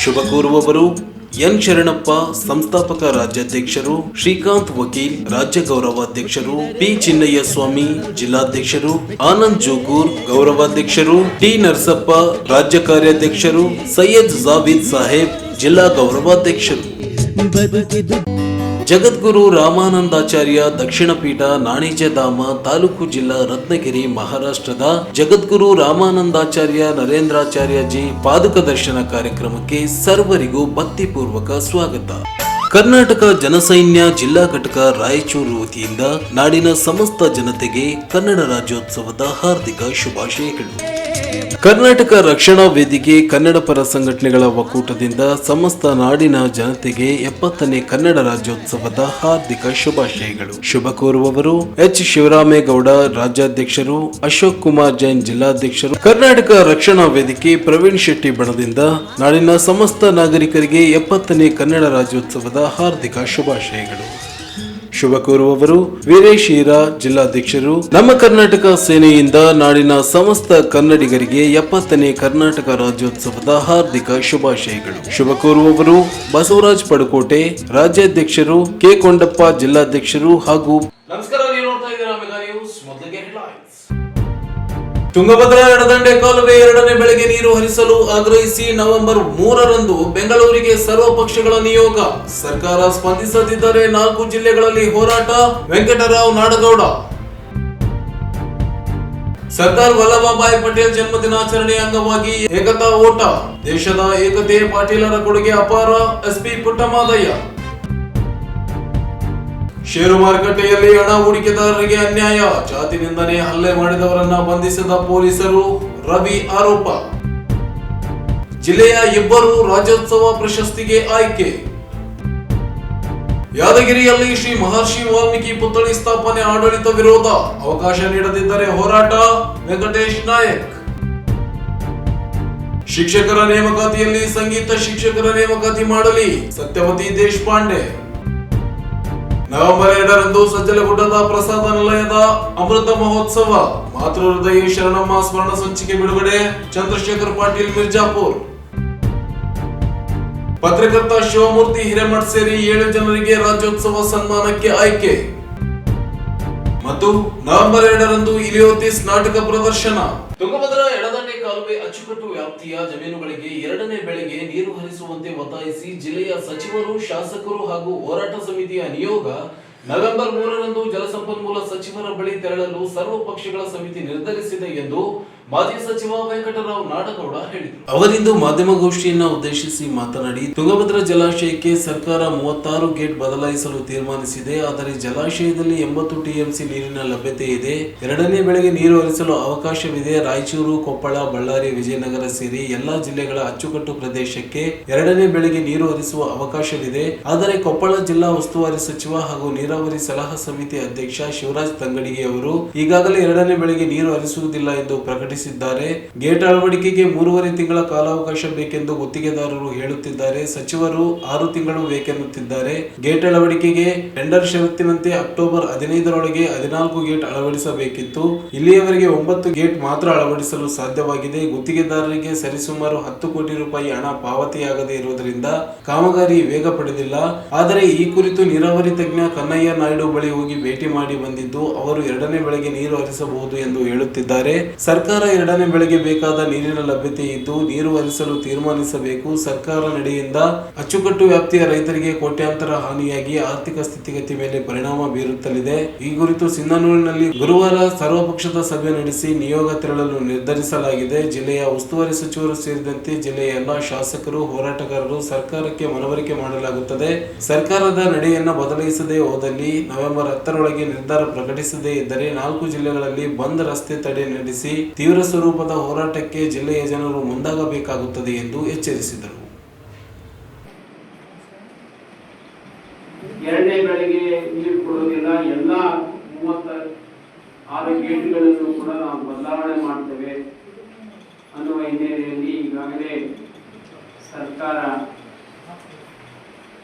ಶುಭ ಕೋರುವವರು N Sharanappa, ಸಂಸ್ಥಾಪಕ ರಾಜ್ಯಾಧ್ಯಕ್ಷರು, ಶ್ರೀಕಾಂತ್ ವಕೀಲ್, ರಾಜ್ಯ ಗೌರವಾಧ್ಯಕ್ಷರು, ಪಿ ಚಿನ್ನಯ್ಯ ಸ್ವಾಮಿ, ಜಿಲ್ಲಾಧ್ಯಕ್ಷರು, ಆನಂದ್ ಜೋಗೂರ್, ಗೌರವಾಧ್ಯಕ್ಷರು, ಟಿ ನರಸಪ್ಪ, ರಾಜ್ಯ ಕಾರ್ಯಾಧ್ಯಕ್ಷರು, ಸೈಯದ್ ಜಾವೀದ್ ಸಾಹೇಬ್, ಜಿಲ್ಲಾ ಗೌರವಾಧ್ಯಕ್ಷರು. ಜಗದ್ಗುರು ರಾಮಾನಂದಾಚಾರ್ಯ ದಕ್ಷಿಣ ಪೀಠ, ನಾಣಿಜಧಾಮ, ತಾಲೂಕು ಜಿಲ್ಲಾ, ರತ್ನಗಿರಿ, ಮಹಾರಾಷ್ಟ್ರದ ಜಗದ್ಗುರು ರಾಮಾನಂದಾಚಾರ್ಯ ನರೇಂದ್ರಾಚಾರ್ಯಜಿ ಪಾದುಕ ದರ್ಶನ ಕಾರ್ಯಕ್ರಮಕ್ಕೆ ಸರ್ವರಿಗೂ ಭಕ್ತಿಪೂರ್ವಕ ಸ್ವಾಗತ. ಕರ್ನಾಟಕ ಜನಸೈನ್ಯ ಜಿಲ್ಲಾ ಘಟಕ ರಾಯಚೂರು ವತಿಯಿಂದ ನಾಡಿನ ಸಮಸ್ತ ಜನತೆಗೆ ಕನ್ನಡ ರಾಜ್ಯೋತ್ಸವದ ಹಾರ್ದಿಕ ಶುಭಾಶಯಗಳು. ಕರ್ನಾಟಕ ರಕ್ಷಣಾ ವೇದಿಕೆ ಕನ್ನಡ ಪರ ಸಂಘಟನೆಗಳ ಒಕ್ಕೂಟದಿಂದ ಸಮಸ್ತ ನಾಡಿನ ಜನತೆಗೆ 70ನೇ ಕನ್ನಡ ರಾಜ್ಯೋತ್ಸವದ ಹಾರ್ದಿಕ ಶುಭಾಶಯಗಳು. ಶುಭ ಕೋರುವವರು ಎಚ್ ಶಿವರಾಮೇಗೌಡ, ರಾಜ್ಯಾಧ್ಯಕ್ಷರು, ಅಶೋಕ್ ಕುಮಾರ್ ಜೈನ್, ಜಿಲ್ಲಾಧ್ಯಕ್ಷರು. ಕರ್ನಾಟಕ ರಕ್ಷಣಾ ವೇದಿಕೆ ಪ್ರವೀಣ್ ಶೆಟ್ಟಿ ಬಣದಿಂದ ನಾಡಿನ ಸಮಸ್ತ ನಾಗರಿಕರಿಗೆ 70ನೇ ಕನ್ನಡ ರಾಜ್ಯೋತ್ಸವದ ಹಾರ್ದಿಕ ಶುಭಾಶಯಗಳು. ಶುಭ ಕೋರುವವರು ವೀರೇಶ್ ಈರಾ, ಜಿಲ್ಲಾಧ್ಯಕ್ಷರು. ನಮ್ಮ ಕರ್ನಾಟಕ ಸೇನೆಯಿಂದ ನಾಡಿನ ಸಮಸ್ತ ಕನ್ನಡಿಗರಿಗೆ 70ನೇ ಕರ್ನಾಟಕ ರಾಜ್ಯೋತ್ಸವದ ಹಾರ್ದಿಕ ಶುಭಾಶಯಗಳು. ಶುಭ ಕೋರುವವರು ಬಸವರಾಜ್ ಪಡಕೋಟೆ, ರಾಜ್ಯಾಧ್ಯಕ್ಷರು, ಕೆ ಕೊಂಡಪ್ಪ, ಜಿಲ್ಲಾಧ್ಯಕ್ಷರು ಹಾಗೂ ನಮಸ್ಕಾರ. ನೀವು ನೋಡ್ತಾ ಇದ್ದೀರಾ ಮೆಗಾ ನ್ಯೂಸ್. ಮೊದಲಿಗೆ ಹೆಡ್ಲೈನ್ಸ್. ತುಂಗಭದ್ರಾ ಎಡದಂಡೆ ಕಾಲುವೆ 2ನೇ ಬೆಳೆಗೆ ನೀರು ಹರಿಸಲು ಆಗ್ರಹಿಸಿ ನವೆಂಬರ್ 3ರಂದು ಬೆಂಗಳೂರಿಗೆ ಸರ್ವಪಕ್ಷಗಳ ನಿಯೋಗ. ಸರ್ಕಾರ ಸ್ಪಂದಿಸದಿದ್ದರೆ 4 ಜಿಲ್ಲೆಗಳಲ್ಲಿ ಹೋರಾಟ. ವೆಂಕಟರಾವ್ ನಾಡಗೌಡ. ಸರ್ದಾರ್ ವಲ್ಲಭಭಾಯಿ ಪಟೇಲ್ ಜನ್ಮದಿನಾಚರಣೆ ಅಂಗವಾಗಿ ಏಕತಾ ಓಟ. ದೇಶದ ಏಕತೆ ಪಾಟೀಲರ ಕೊಡುಗೆ ಅಪಾರ. ಎಸ್ಪಿ ಪುಟ್ಟಮಾದಯ್ಯ. ಷೇರು ಮಾರುಕಟ್ಟೆಯಲ್ಲಿ ಹಣ ಹೂಡಿಕೆದಾರರಿಗೆ ಅನ್ಯಾಯ. ಜಾತಿ ನಿಂದನೆ ಹಲ್ಲೆ ಮಾಡಿದವರನ್ನ ಬಂಧಿಸಿದ ಪೊಲೀಸರು. ರವಿ ಆರೋಪ. ಜಿಲ್ಲೆಯ 2 ರಾಜ್ಯೋತ್ಸವ ಪ್ರಶಸ್ತಿಗೆ ಆಯ್ಕೆ. ಯಾದಗಿರಿಯಲ್ಲಿ ಶ್ರೀ ಮಹರ್ಷಿ ವಾಲ್ಮೀಕಿ ಪುತ್ಥಳಿ ಸ್ಥಾಪನೆ ಆಡಳಿತ ವಿರೋಧ. ಅವಕಾಶ ನೀಡದಿದ್ದರೆ ಹೋರಾಟ. ವೆಂಕಟೇಶ್ ನಾಯಕ್. ಶಿಕ್ಷಕರ ನೇಮಕಾತಿಯಲ್ಲಿ ಸಂಗೀತ ಶಿಕ್ಷಕರ ನೇಮಕಾತಿ ಮಾಡಲಿ. ಸತ್ಯವತಿ ದೇಶಪಾಂಡೆ. ನವೆಂಬರ್ 2ರಂದು ಸಜ್ಜಲಗುಡ್ಡದ ಪ್ರಸಾದ ನಿಲಯದ ಅಮೃತ ಮಹೋತ್ಸವ. ಮಾತೃ ಹೃದಯ ಶರಣಮ್ಮ ಸ್ಮರಣ ಸಂಚಿಕೆ ಬಿಡುಗಡೆ. ಚಂದ್ರಶೇಖರ್ ಪಾಟೀಲ್, ಮಿರ್ಜಾಪುರ್. ಪತ್ರಕರ್ತ ಶಿವಮೂರ್ತಿ ಹಿರೇಮಠ್ ಸೇರಿ 7 ಜನರಿಗೆ ರಾಜ್ಯೋತ್ಸವ ಸನ್ಮಾನಕ್ಕೆ ಆಯ್ಕೆ. ಮತ್ತು ನವೆಂಬರ್ 2ರಂದು ಇಲಿಯೋತಿಸ್ ನಾಟಕ ಪ್ರದರ್ಶನ. ತುಂಗಭದ್ರಾ ಎಡದಂಡೆ ಕಾಲುವೆ ಅಚ್ಚುಕಟ್ಟು ವ್ಯಾಪ್ತಿಯ ಜಮೀನುಗಳಿಗೆ 2ನೇ ಬೆಳೆಗೆ ನೀರು ಹರಿಸುವಂತೆ ಒತ್ತಾಯಿಸಿ ಜಿಲ್ಲೆಯ ಸಚಿವರು, ಶಾಸಕರು ಹಾಗೂ ಹೋರಾಟ ಸಮಿತಿಯ ನಿಯೋಗ ನವೆಂಬರ್ 3ರಂದು ಜಲಸಂಪನ್ಮೂಲ ಸಚಿವರ ಬಳಿ ತೆರಳಲು ಸರ್ವಪಕ್ಷಗಳ ಸಮಿತಿ ನಿರ್ಧರಿಸಿದೆ ಎಂದು ಮಾಜಿ ಸಚಿವ ವೆಂಕಟರಾವ್ ನಾಡಗೌಡ ಹೇಳಿದರು. ಅವರಿಂದು ಮಾಧ್ಯಮಗೋಷ್ಠಿಯನ್ನ ಉದ್ದೇಶಿಸಿ ಮಾತನಾಡಿ, ತುಂಗಭದ್ರಾ ಜಲಾಶಯಕ್ಕೆ ಸರ್ಕಾರ 36 ಗೇಟ್ ಬದಲಾಯಿಸಲು ತೀರ್ಮಾನಿಸಿದೆ. ಆದರೆ ಜಲಾಶಯದಲ್ಲಿ 80 ಟಿಎಂಸಿ ನೀರಿನ ಲಭ್ಯತೆ ಇದೆ. 2ನೇ ಬೆಳೆಗೆ ನೀರು ಹರಿಸಲು ಅವಕಾಶವಿದೆ. ರಾಯಚೂರು, ಕೊಪ್ಪಳ, ಬಳ್ಳಾರಿ, ವಿಜಯನಗರ ಸೇರಿ ಎಲ್ಲಾ ಜಿಲ್ಲೆಗಳ ಅಚ್ಚುಕಟ್ಟು ಪ್ರದೇಶಕ್ಕೆ 2ನೇ ಬೆಳೆಗೆ ನೀರು ಹರಿಸುವ ಅವಕಾಶವಿದೆ. ಆದರೆ ಕೊಪ್ಪಳ ಜಿಲ್ಲಾ ಉಸ್ತುವಾರಿ ಸಚಿವ ಹಾಗೂ ನೀರಾವರಿ ಸಲಹಾ ಸಮಿತಿ ಅಧ್ಯಕ್ಷ ಶಿವರಾಜ್ ತಂಗಡಿಗೆ ಅವರು ಈಗಾಗಲೇ 2ನೇ ಬೆಳೆಗೆ ನೀರು ಹರಿಸುವುದಿಲ್ಲ ಎಂದು ಪ್ರಕಟಿಸಿದ್ದಾರೆ. ಗೇಟ್ ಅಳವಡಿಕೆಗೆ 3.5 ತಿಂಗಳ ಕಾಲಾವಕಾಶ ಬೇಕೆಂದು ಗುತ್ತಿಗೆದಾರರು ಹೇಳುತ್ತಿದ್ದಾರೆ. ಸಚಿವರು 6 ತಿಂಗಳು ಬೇಕೆನ್ನುತ್ತಿದ್ದಾರೆ. ಗೇಟ್ ಅಳವಡಿಕೆಗೆ ಟೆಂಡರ್ ಷರತ್ತಿನಂತೆ ಅಕ್ಟೋಬರ್ 15ರೊಳಗೆ 14 ಗೇಟ್ ಅಳವಡಿಸಬೇಕಿತ್ತು. ಇಲ್ಲಿಯವರೆಗೆ 9 ಗೇಟ್ ಮಾತ್ರ ಅಳವಡಿಸಲು ಸಾಧ್ಯವಾಗಿದೆ. ಗುತ್ತಿಗೆದಾರರಿಗೆ ಸರಿಸುಮಾರು 10 ಕೋಟಿ ರೂಪಾಯಿ ಹಣ ಪಾವತಿಯಾಗದೇ ಇರುವುದರಿಂದ ಕಾಮಗಾರಿ ವೇಗ ಪಡೆದಿಲ್ಲ. ಆದರೆ ಈ ಕುರಿತು ನೀರಾವರಿ ತಜ್ಞ ಕನ್ನಯ್ಯ ನಾಯ್ಡು ಬಳಿ ಹೋಗಿ ಭೇಟಿ ಮಾಡಿ ಬಂದಿದ್ದು ಅವರು 2ನೇ ಬೆಳೆಗೆ ನೀರು ಹರಿಸಬಹುದು ಎಂದು ಹೇಳುತ್ತಿದ್ದಾರೆ. ಸರ್ಕಾರ 2ನೇ ಬೆಳೆಗೆ ಬೇಕಾದ ನೀರಿನ ಲಭ್ಯತೆ ಇದ್ದು ನೀರು ಹರಿಸಲು ತೀರ್ಮಾನಿಸಬೇಕು. ಸರ್ಕಾರ ನಡೆಯಿಂದ ಅಚ್ಚುಕಟ್ಟು ವ್ಯಾಪ್ತಿಯ ರೈತರಿಗೆ ಕೋಟ್ಯಾಂತರ ಹಾನಿಯಾಗಿ ಆರ್ಥಿಕ ಸ್ಥಿತಿಗತಿ ಮೇಲೆ ಪರಿಣಾಮ ಬೀರುತ್ತಲಿದೆ. ಈ ಕುರಿತು ಸಿಂಧನೂರಿನಲ್ಲಿ ಗುರುವಾರ ಸರ್ವಪಕ್ಷದ ಸಭೆ ನಡೆಸಿ ನಿಯೋಗ ತೆರಳಲು ನಿರ್ಧರಿಸಲಾಗಿದೆ. ಜಿಲ್ಲೆಯ ಉಸ್ತುವಾರಿ ಸಚಿವರು ಸೇರಿದಂತೆ ಜಿಲ್ಲೆಯ ಎಲ್ಲಾ ಶಾಸಕರು, ಹೋರಾಟಗಾರರು ಸರ್ಕಾರಕ್ಕೆ ಮನವರಿಕೆ ಮಾಡಲಾಗುತ್ತದೆ. ಸರ್ಕಾರದ ನಡೆಯನ್ನ ಬದಲಾಯಿಸದೆ ಹೋದಲ್ಲಿ ನವೆಂಬರ್ 10ರೊಳಗೆ ನಿರ್ಧಾರ ಪ್ರಕಟಿಸದೇ ಇದ್ದರೆ 4 ಜಿಲ್ಲೆಗಳಲ್ಲಿ ಬಂದ್, ರಸ್ತೆ ತಡೆ ನಡೆಸಿ ತೀವ್ರ ಸ್ವರೂಪದ ಹೋರಾಟಕ್ಕೆ ಜಿಲ್ಲೆಯ ಜನರು ಮುಂದಾಗಬೇಕಾಗುತ್ತದೆ ಎಂದು ಎಚ್ಚರಿಸಿದರು. 2ನೇ ಬೆಳೆಗೆ ನೀರು ಕೊಡುವುದಿಲ್ಲ. ಎಲ್ಲ 36 ಗೇಟ್ಗಳನ್ನು ಕೂಡ ನಾವು ಬದಲಾವಣೆ ಮಾಡ್ತೇವೆ ಅನ್ನುವ ಹಿನ್ನೆಲೆಯಲ್ಲಿ ಈಗಾಗಲೇ ಸರ್ಕಾರ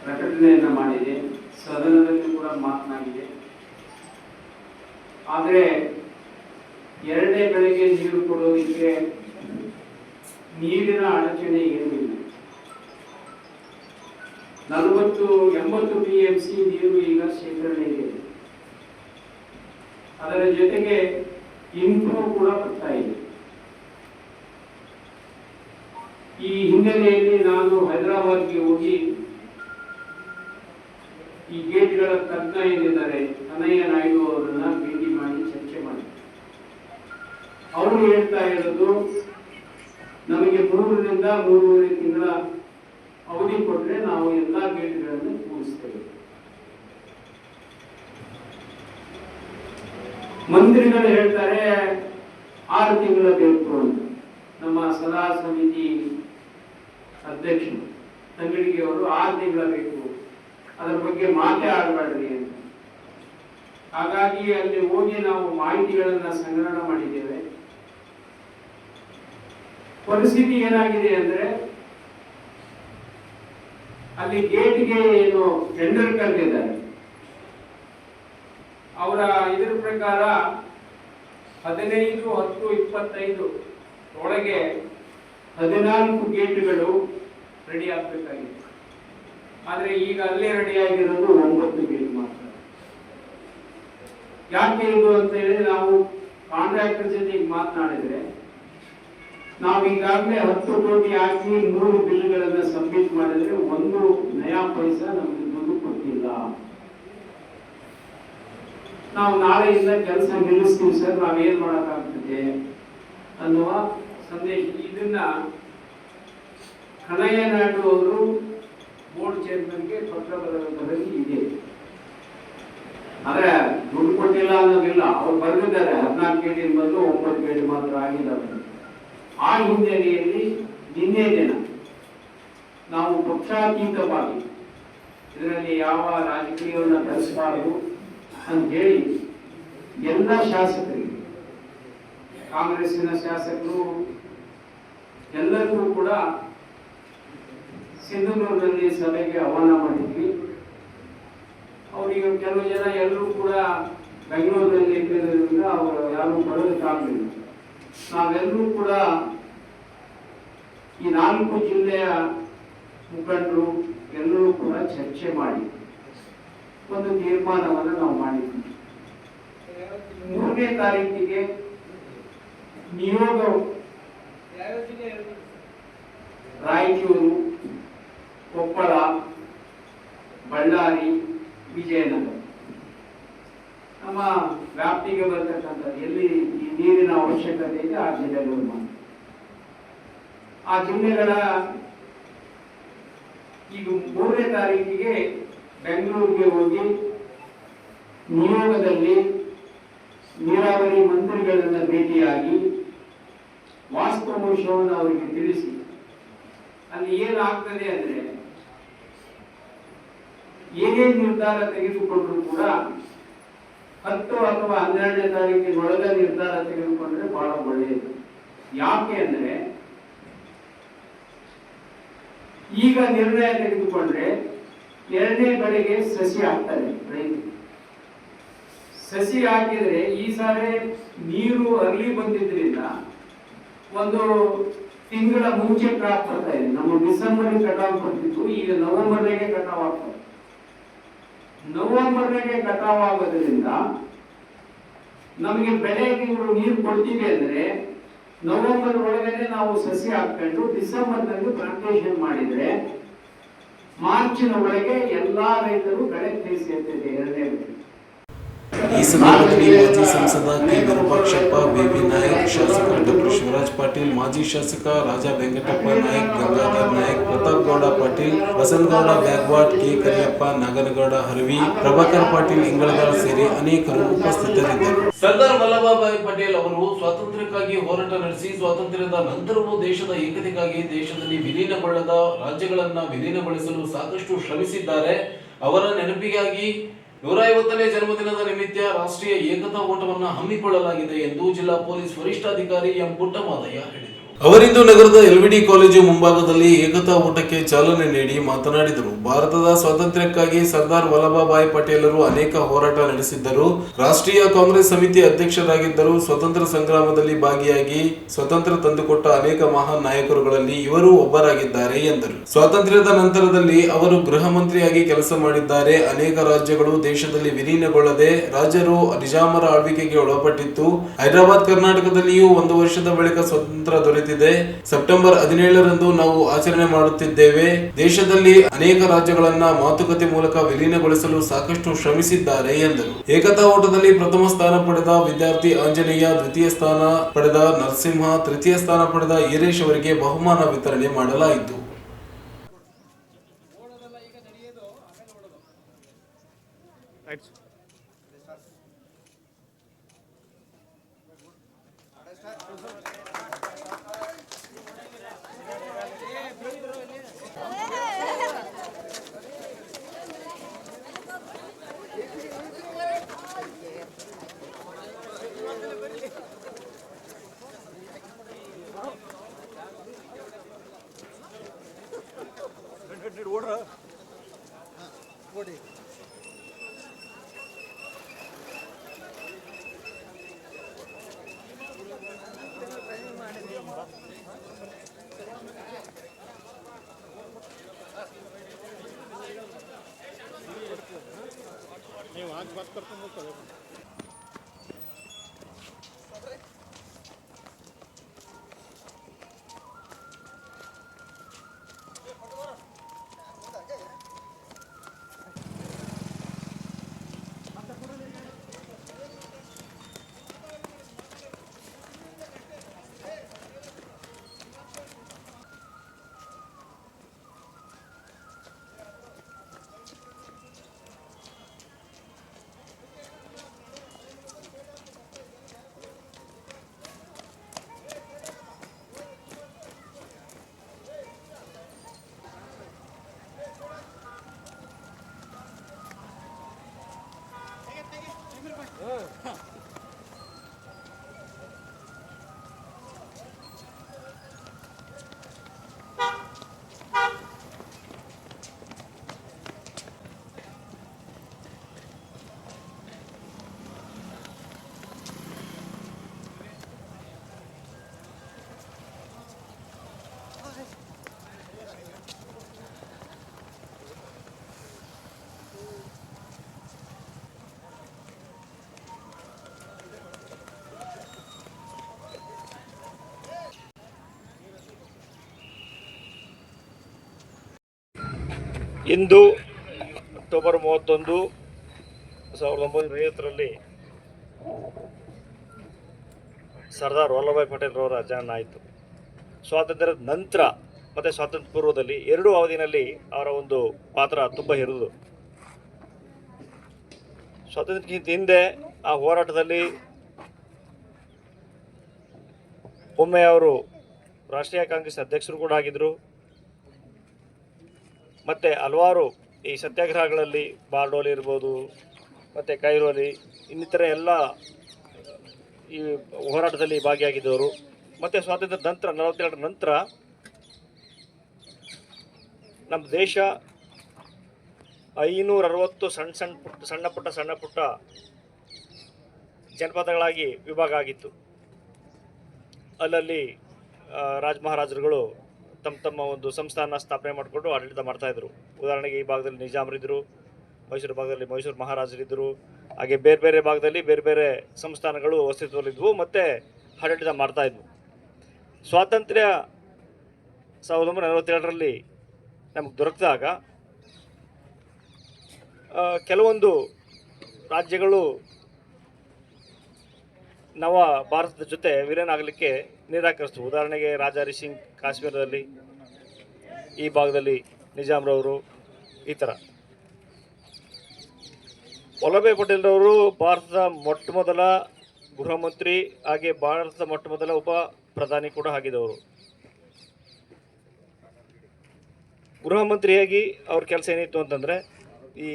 ಪ್ರಕಟಣೆಯನ್ನು ಮಾಡಿದೆ. ಸದನದಲ್ಲಿ ಕೂಡ ಮಾತನಾಡಿದೆ. ಆದರೆ 2ನೇ ಬೆಳೆಗೆ ನೀರು ಕೊಡೋದಕ್ಕೆ ನೀರಿನ ಅಡಚಣೆ ಏನೂ ಇಲ್ಲ. 40-80 TMC ನೀರು ಈಗ ಶೇಖರಣೆ ಇದೆ. ಅದರ ಜೊತೆಗೆ ಇಂಪ್ರೂವ್ ಕೂಡ ಬರ್ತಾ ಇದೆ. ಈ ಹಿನ್ನೆಲೆಯಲ್ಲಿ ನಾನು ಹೈದರಾಬಾದ್ಗೆ ಹೋಗಿ ಈ ಗೇಟ್ಗಳ ತಜ್ಞ ಏನಿದ್ದಾರೆ ಕನ್ನಯ್ಯ ನಾಯ್ಡು ಅವರನ್ನ ಭೇಟಿ ಮಾಡಿ ಚರ್ಚೆ ಮಾಡಿ ಅವರು ಹೇಳ್ತಾ ಇರೋದು, ನಮಗೆ 3 ರಿಂದ 3.5 ತಿಂಗಳ ಅವಧಿ ಕೊಟ್ಟರೆ ನಾವು ಎಲ್ಲಾ ಗೇಟ್ಗಳನ್ನು ಕೂಡಿಸ್ತೇವೆ. ಮಂತ್ರಿಗಳು ಹೇಳ್ತಾರೆ 6 ತಿಂಗಳ ಬೇಕು ಅಂತ. ನಮ್ಮ ಸಲಹಾ ಸಮಿತಿ ಅಧ್ಯಕ್ಷರು ತಂಗಡಿಗೆ ಅವರು 6 ತಿಂಗಳ ಬೇಕು, ಅದರ ಬಗ್ಗೆ ಮಾತೇ ಆಡಬೇಡ್ರಿ ಅಂತ. ಹಾಗಾಗಿ ಅಲ್ಲಿ ಹೋಗಿ ನಾವು ಮಾಹಿತಿಗಳನ್ನ ಸಂಗ್ರಹಣ ಮಾಡಿದ್ದೇವೆ. ಪರಿಸ್ಥಿತಿ ಏನಾಗಿದೆ ಅಂದ್ರೆ, ಅಲ್ಲಿ ಗೇಟ್ಗೆ ಏನು ಟೆಂಡರ್ ಕರೆದಿದ್ದಾರೆ, ಅವರ ಇದರ ಪ್ರಕಾರ 15-10-25 ಒಳಗೆ 14 ಗೇಟ್ಗಳು ರೆಡಿ ಆಗ್ಬೇಕಾಗಿದೆ. ಆದ್ರೆ ಈಗ ಅಲ್ಲೇ ರೆಡಿ ಆಗಿರೋದು 9 ಗೇಟ್ ಮಾತ್ರ. ಯಾಕೆ ಇದು ಅಂತ ಹೇಳಿ ನಾವು ಕಾಂಟ್ರಾಕ್ಟರ್ ಜೊತೆಗೆ ಮಾತನಾಡಿದ್ರೆ, ನಾವು ಈಗಾಗಲೇ 10 ಕೋಟಿ ಹಾಕಿ 3 ಬಿಲ್ಗಳನ್ನ ಸಬ್ಮಿಟ್ ಮಾಡಿದ್ರೆ 1 ನಯಾ ಪೈಸಾ ನಮಗೆ ದುಡ್ಡು ಕೊಟ್ಟಿಲ್ಲ. ನಾವು ನಾಳೆಯಿಂದ ಕೆಲಸ ನಿಲ್ಲಿಸ್ತೀವಿ ಸರ್, ನಾವೇನ್ ಮಾಡಕ್ಕಾಗ್ತದೆ ಅನ್ನುವ ಸಂದೇಶ. ಇದನ್ನ ಕನ್ನಯ್ಯ ನಾಯ್ಡು ಅವರು ಬೋರ್ಡ್ ಚೇರ್ಮನ್ಗೆ ಪತ್ರ ಬರೆದಿರೋದ್ರಲ್ಲಿ ಇದೆ. ಆದ್ರೆ ದುಡ್ಡು ಕೊಟ್ಟಿಲ್ಲ ಅನ್ನೋದಿಲ್ಲ, ಅವ್ರು ಬರೆದಿದ್ದಾರೆ 14 ಗೇಟಿನ ಬದಲು 9 ಗೇಟ್ ಮಾತ್ರ ಆಗಿದ್ದಾರೆ. ಆ ಹಿನ್ನೆಲೆಯಲ್ಲಿ ನಿನ್ನೆ ದಿನ ನಾವು ಪಕ್ಷಾತೀತವಾಗಿ ಇದರಲ್ಲಿ ಯಾವ ರಾಜಕೀಯವನ್ನು ಬೆಳೆಸಬಾರದು ಅಂತ ಹೇಳಿ ಎಲ್ಲ ಶಾಸಕರಿಗೆ, ಕಾಂಗ್ರೆಸ್ಸಿನ ಶಾಸಕರು ಎಲ್ಲರಿಗೂ ಕೂಡ ಸಿಂಧನೂರಿನಲ್ಲಿ ಸಭೆಗೆ ಆಹ್ವಾನ ಮಾಡಿದ್ವಿ. ಅವರಿಗೆ ಕೆಲವು ಜನ ಎಲ್ಲರೂ ಕೂಡ ಬೆಂಗಳೂರಿನಲ್ಲಿ ಇದ್ದಿರೋದ್ರಿಂದ ಅವರು ಯಾರು ಬರೋದಕ್ಕಾಗಲಿಲ್ಲ. ನಾವೆಲ್ಲರೂ ಕೂಡ ಈ 4 ಜಿಲ್ಲೆಯ ಮುಖಂಡರು ಎಲ್ಲರೂ ಕೂಡ ಚರ್ಚೆ ಮಾಡಿ ಒಂದು ತೀರ್ಮಾನವನ್ನು ನಾವು ಮಾಡಿದ್ವಿ. 3ನೇ ತಾರೀಕಿಗೆ ನಿಯೋಗ ರಾಯಚೂರು, ಕೊಪ್ಪಳ, ಬಳ್ಳಾರಿ, ವಿಜಯನಗರ ನಮ್ಮ ವ್ಯಾಪ್ತಿಗೆ ಬರ್ತಕ್ಕಂಥದ್ದು ಎಲ್ಲಿ ಈ ನೀರಿನ ಅವಶ್ಯಕತೆ ಇದೆ ಆ ಜಿಲ್ಲೆಗಳು ಮಾತ್ರ. ಆ ಜಿಲ್ಲೆಗಳ ಈಗ 3ನೇ ತಾರೀಕಿಗೆ ಬೆಂಗಳೂರಿಗೆ ಹೋಗಿ ನಿಯೋಗದಲ್ಲಿ ನೀರಾವರಿ ಮಂತ್ರಿಗಳನ್ನ ಭೇಟಿಯಾಗಿ ವಾಸ್ತವಾಂಶವನ್ನು ಅವರಿಗೆ ತಿಳಿಸಿ, ಅಲ್ಲಿ ಏನಾಗ್ತದೆ ಅಂದ್ರೆ ಏನೇ ನಿರ್ಧಾರ ತೆಗೆದುಕೊಂಡ್ರು ಕೂಡ 10 ಅಥವಾ 12ನೇ ತಾರೀಕಿನೊಳಗೆ ನಿರ್ಧಾರ ತೆಗೆದುಕೊಂಡ್ರೆ ಬಹಳ ಒಳ್ಳೆಯದು. ಯಾಕೆ ಅಂದ್ರೆ ಈಗ ನಿರ್ಣಯ ತೆಗೆದುಕೊಂಡ್ರೆ 2ನೇ ಬೆಳೆಗೆ ಸಸಿ ಹಾಕ್ತಾರೆ ರೈತರು. ಸಸಿ ಹಾಕಿದ್ರೆ ಈ ಸಾರಿ ನೀರು ಅರ್ಲಿ ಬಂದಿದ್ರಿಂದ 1 ತಿಂಗಳ ಮುಂಚೆ ಕ್ರಾಪ್ ಬರ್ತಾ ಇದೆ. ನಮ್ಮ ಡಿಸೆಂಬರ್ ಕಟಾವ್ ಬರ್ತಿತ್ತು, ಈಗ ನವೆಂಬರ್ನಾಗೆ ಕಟಾವ್ ಆಗ್ತದೆ. ನವೆಂಬರ್ನಾಗೆ ಕಟಾವ್ ಆಗೋದ್ರಿಂದ ನಮಗೆ ಬೆಳೆಗೆ ಇವರು ನೀರು ಕೊಡ್ತೀವಿ ಅಂದ್ರೆ ನವೆಂಬರ್ ಒಳಗಡೆ ನಾವು ಸಸಿ ಹಾಕೊಂಡು ಡಿಸೆಂಬರ್ನಲ್ಲಿ ಪ್ಲಾಂಟೇಶನ್ ಮಾಡಿದ್ರೆ ಮಾರ್ಚಿನ ಒಳಗೆ ಎಲ್ಲಾ ರೈತರು ಬೆಳೆ ಸೇರ್ತಿದೆ. 2ನೇ ಬೆಳೆ. ಈ ಸಂದರ್ಭದಲ್ಲಿ ಮಾಜಿ ಸಂಸದ ಕೆ ವಿರೂಪಾಕ್ಷಪ್ಪ, ಬೇಬಿ ನಾಯಕ್, ಶಾಸಕ ಡಾಕ್ಟರ್ ಶಿವರಾಜ್ ಪಾಟೀಲ್, ಮಾಜಿ ಶಾಸಕ ರಾಜಾ ವೆಂಕಟಪ್ಪ ನಾಯಕ್, ಗಂಗಾಧರ್ ನಾಯಕ್, ಪ್ರತಾಪ್ ಗೌಡ ಪಾಟೀಲ್, ಬಸನಗೌಡ ಬ್ಯಾಗ್ವಾಟ್, ಕೆ ಕರಿಯಪ್ಪ, ನಾಗನಗೌಡ ಹರವಿ, ಪ್ರಭಾಕರ್ ಪಾಟೀಲ್ ಇಂಗಳಗಾರ್ ಸೇರಿ ಅನೇಕರು ಉಪಸ್ಥಿತರಿದ್ದರು. ಸರ್ದಾರ್ ವಲ್ಲಭಭಾಯಿ ಪಟೇಲ್ ಅವರು ಸ್ವಾತಂತ್ರ್ಯಕ್ಕಾಗಿ ಹೋರಾಟ ನಡೆಸಿ ಸ್ವಾತಂತ್ರ್ಯದ ನಂತರವೂ ದೇಶದ ಏಕತೆಗಾಗಿ ದೇಶದಲ್ಲಿ ವಿಲೀನಗೊಳ್ಳದ ರಾಜ್ಯಗಳನ್ನ ವಿಲೀನಗೊಳಿಸಲು ಸಾಕಷ್ಟು ಶ್ರಮಿಸಿದ್ದಾರೆ. ಅವರ ನೆನಪಿಗಾಗಿ 150ನೇ ಜನ್ಮದಿನದ ನಿಮಿತ್ತ ರಾಷ್ಟ್ರೀಯ ಏಕತಾ ಓಟವನ್ನು ಹಮ್ಮಿಕೊಳ್ಳಲಾಗಿದೆ ಎಂದು ಜಿಲ್ಲಾ ಪೊಲೀಸ್ ವರಿಷ್ಠಾಧಿಕಾರಿ ಎಂ ಪುಟ್ಟಮಾದಯ್ಯ ಹೇಳಿದರು. ಅವರಿಂದು ನಗರದ ಎಲ್ವಿಡಿ ಕಾಲೇಜು ಮುಂಭಾಗದಲ್ಲಿ ಏಕತಾ ಓಟಕ್ಕೆ ಚಾಲನೆ ನೀಡಿ ಮಾತನಾಡಿದರು. ಭಾರತದ ಸ್ವಾತಂತ್ರ್ಯಕ್ಕಾಗಿ ಸರ್ದಾರ್ ವಲ್ಲಭಭಾಯಿ ಪಟೇಲರು ಅನೇಕ ಹೋರಾಟ ನಡೆಸಿದ್ದರು. ರಾಷ್ಟ್ರೀಯ ಕಾಂಗ್ರೆಸ್ ಸಮಿತಿ ಅಧ್ಯಕ್ಷರಾಗಿದ್ದರು. ಸ್ವತಂತ್ರ ಸಂಗ್ರಾಮದಲ್ಲಿ ಭಾಗಿಯಾಗಿ ಸ್ವತಂತ್ರ ತಂದುಕೊಟ್ಟ ಅನೇಕ ಮಹಾನ್ ನಾಯಕರುಗಳಲ್ಲಿ ಇವರು ಒಬ್ಬರಾಗಿದ್ದಾರೆ ಎಂದರು. ಸ್ವಾತಂತ್ರ್ಯದ ನಂತರದಲ್ಲಿ ಅವರು ಗೃಹ ಮಂತ್ರಿಯಾಗಿ ಕೆಲಸ ಮಾಡಿದ್ದಾರೆ. ಅನೇಕ ರಾಜ್ಯಗಳು ದೇಶದಲ್ಲಿ ವಿಲೀನಗೊಳ್ಳದೆ ರಾಜ್ಯರು ನಿಜಾಮರ ಆಳ್ವಿಕೆಗೆ ಒಳಪಟ್ಟಿತ್ತು. ಹೈದರಾಬಾದ್ ಕರ್ನಾಟಕದಲ್ಲಿಯೂ 1 ವರ್ಷದ ಬಳಿಕ ಸ್ವತಂತ್ರ ದೊರೆತಿದೆ. ಸೆಪ್ಟೆಂಬರ್ 17ರಂದು ನಾವು ಆಚರಣೆ ಮಾಡುತ್ತಿದ್ದೇವೆ. ದೇಶದಲ್ಲಿ ಅನೇಕ ರಾಜ್ಯಗಳನ್ನ ಮಾತುಕತೆ ಮೂಲಕ ವಿಲೀನಗೊಳಿಸಲು ಸಾಕಷ್ಟು ಶ್ರಮಿಸಿದ್ದಾರೆ ಎಂದರು. ಏಕತಾ ಓಟದಲ್ಲಿ ಪ್ರಥಮ ಸ್ಥಾನ ಪಡೆದ ವಿದ್ಯಾರ್ಥಿ ಆಂಜನೇಯ, ದ್ವಿತೀಯ ಸ್ಥಾನ ಪಡೆದ ನರಸಿಂಹ, ತೃತೀಯ ಸ್ಥಾನ ಪಡೆದ ಈರೇಶ್ ಅವರಿಗೆ ಬಹುಮಾನ ವಿತರಣೆ ಮಾಡಲಾಯಿತು. ಇಂದು ಅಕ್ಟೋಬರ್ 31, 1950ರಲ್ಲಿ ಸರ್ದಾರ್ ವಲ್ಲಭಭಾಯಿ ಪಟೇಲ್ರವರ ಜನನ ಆಯಿತು. ಸ್ವಾತಂತ್ರ್ಯದ ನಂತರ ಮತ್ತು ಸ್ವಾತಂತ್ರ್ಯ ಪೂರ್ವದಲ್ಲಿ ಎರಡೂ ಅವಧಿಯಲ್ಲಿ ಅವರ ಒಂದು ಪಾತ್ರ ತುಂಬ ಹಿರಿದು. ಸ್ವಾತಂತ್ರ್ಯಕ್ಕಿಂತ ಹಿಂದೆ ಆ ಹೋರಾಟದಲ್ಲಿ ಒಮ್ಮೆ ಅವರು ರಾಷ್ಟ್ರೀಯ ಕಾಂಗ್ರೆಸ್ ಅಧ್ಯಕ್ಷರು ಕೂಡ ಆಗಿದ್ದರು. ಮತ್ತು ಹಲವಾರು ಈ ಸತ್ಯಾಗ್ರಹಗಳಲ್ಲಿ ಬಾರ್ಡೋಲಿ ಇರ್ಬೋದು, ಮತ್ತು ಕೈರೋಲಿ, ಇನ್ನಿತರ ಎಲ್ಲ ಈ ಹೋರಾಟದಲ್ಲಿ ಭಾಗಿಯಾಗಿದ್ದವರು. ಮತ್ತು ಸ್ವಾತಂತ್ರ್ಯದ ನಂತರ 42 ನಂತರ ನಮ್ಮ ದೇಶ 560 ಸಣ್ಣ ಪುಟ್ಟ ಜನಪದಗಳಾಗಿ ವಿಭಾಗ ಆಗಿತ್ತು. ಅಲ್ಲಲ್ಲಿ ಮಹಾರಾಜರುಗಳು ತಮ್ಮ ಒಂದು ಸಂಸ್ಥಾನ ಸ್ಥಾಪನೆ ಮಾಡಿಕೊಂಡು ಆಡಳಿತ ಮಾಡ್ತಾಯಿದ್ರು. ಉದಾಹರಣೆಗೆ ಈ ಭಾಗದಲ್ಲಿ ನಿಜಾಮರಿದ್ದರು, ಮೈಸೂರು ಭಾಗದಲ್ಲಿ ಮೈಸೂರು ಮಹಾರಾಜರಿದ್ದರು. ಹಾಗೆ ಬೇರೆ ಬೇರೆ ಭಾಗದಲ್ಲಿ ಬೇರೆ ಬೇರೆ ಸಂಸ್ಥಾನಗಳು ಅಸ್ತಿತ್ವದಲ್ಲಿದ್ದವು ಮತ್ತು ಆಡಳಿತ ಮಾಡ್ತಾಯಿದ್ವು. ಸ್ವಾತಂತ್ರ್ಯ 1947ರಲ್ಲಿ ನಮಗೆ ದೊರಕಿದಾಗ ಕೆಲವೊಂದು ರಾಜ್ಯಗಳು ನವ ಭಾರತದ ಜೊತೆ ವಿಲೀನ ಆಗಲಿಕ್ಕೆ ನಿರಾಕರಿಸಿತು. ಉದಾಹರಣೆಗೆ ರಾಜಾ ಹರಿ ಸಿಂಗ್ ಕಾಶ್ಮೀರದಲ್ಲಿ, ಈ ಭಾಗದಲ್ಲಿ ನಿಜಾಮ್ರವರು, ಈ ಥರ. ವಲ್ಲಭಭಾಯಿ ಪಟೇಲ್ರವರು ಭಾರತದ ಮೊಟ್ಟಮೊದಲ ಗೃಹ ಮಂತ್ರಿ, ಹಾಗೆ ಭಾರತದ ಮೊಟ್ಟಮೊದಲ ಉಪ ಪ್ರಧಾನಿ ಕೂಡ ಆಗಿದ್ದವರು. ಗೃಹ ಮಂತ್ರಿಯಾಗಿ ಅವ್ರ ಕೆಲಸ ಏನಿತ್ತು ಅಂತಂದರೆ, ಈ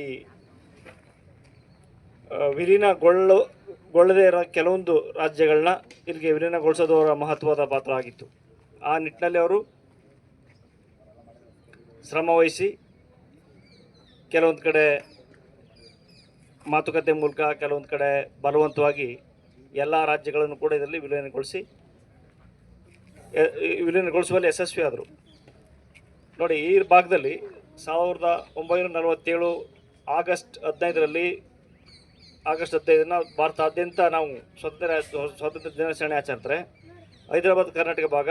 ವಿಲೀನಗೊಳ್ಳದೇ ಇರೋ ಕೆಲವೊಂದು ರಾಜ್ಯಗಳನ್ನ ಇಲ್ಲಿಗೆ ವಿಲೀನಗೊಳಿಸೋದು ಅವರ ಮಹತ್ವದ ಪಾತ್ರ ಆಗಿತ್ತು. ಆ ನಿಟ್ಟಿನಲ್ಲಿ ಅವರು ಶ್ರಮವಹಿಸಿ ಕೆಲವೊಂದು ಕಡೆ ಮಾತುಕತೆ ಮೂಲಕ, ಕೆಲವೊಂದು ಕಡೆ ಬಲವಂತವಾಗಿ ಎಲ್ಲ ರಾಜ್ಯಗಳನ್ನು ಕೂಡ ಇದರಲ್ಲಿ ವಿಲೀನಗೊಳಿಸುವಲ್ಲಿ ಯಶಸ್ವಿ ಆದರು. ನೋಡಿ, ಈ ಭಾಗದಲ್ಲಿ 1947 ಆಗಸ್ಟ್ 15ರಲ್ಲಿ ಭಾರತಾದ್ಯಂತ ನಾವು ಸ್ವಾತಂತ್ರ್ಯ ದಿನಾಚರಣೆ ಆಚರಿಸ್ತಾರೆ. ಹೈದರಾಬಾದ್ ಕರ್ನಾಟಕ ಭಾಗ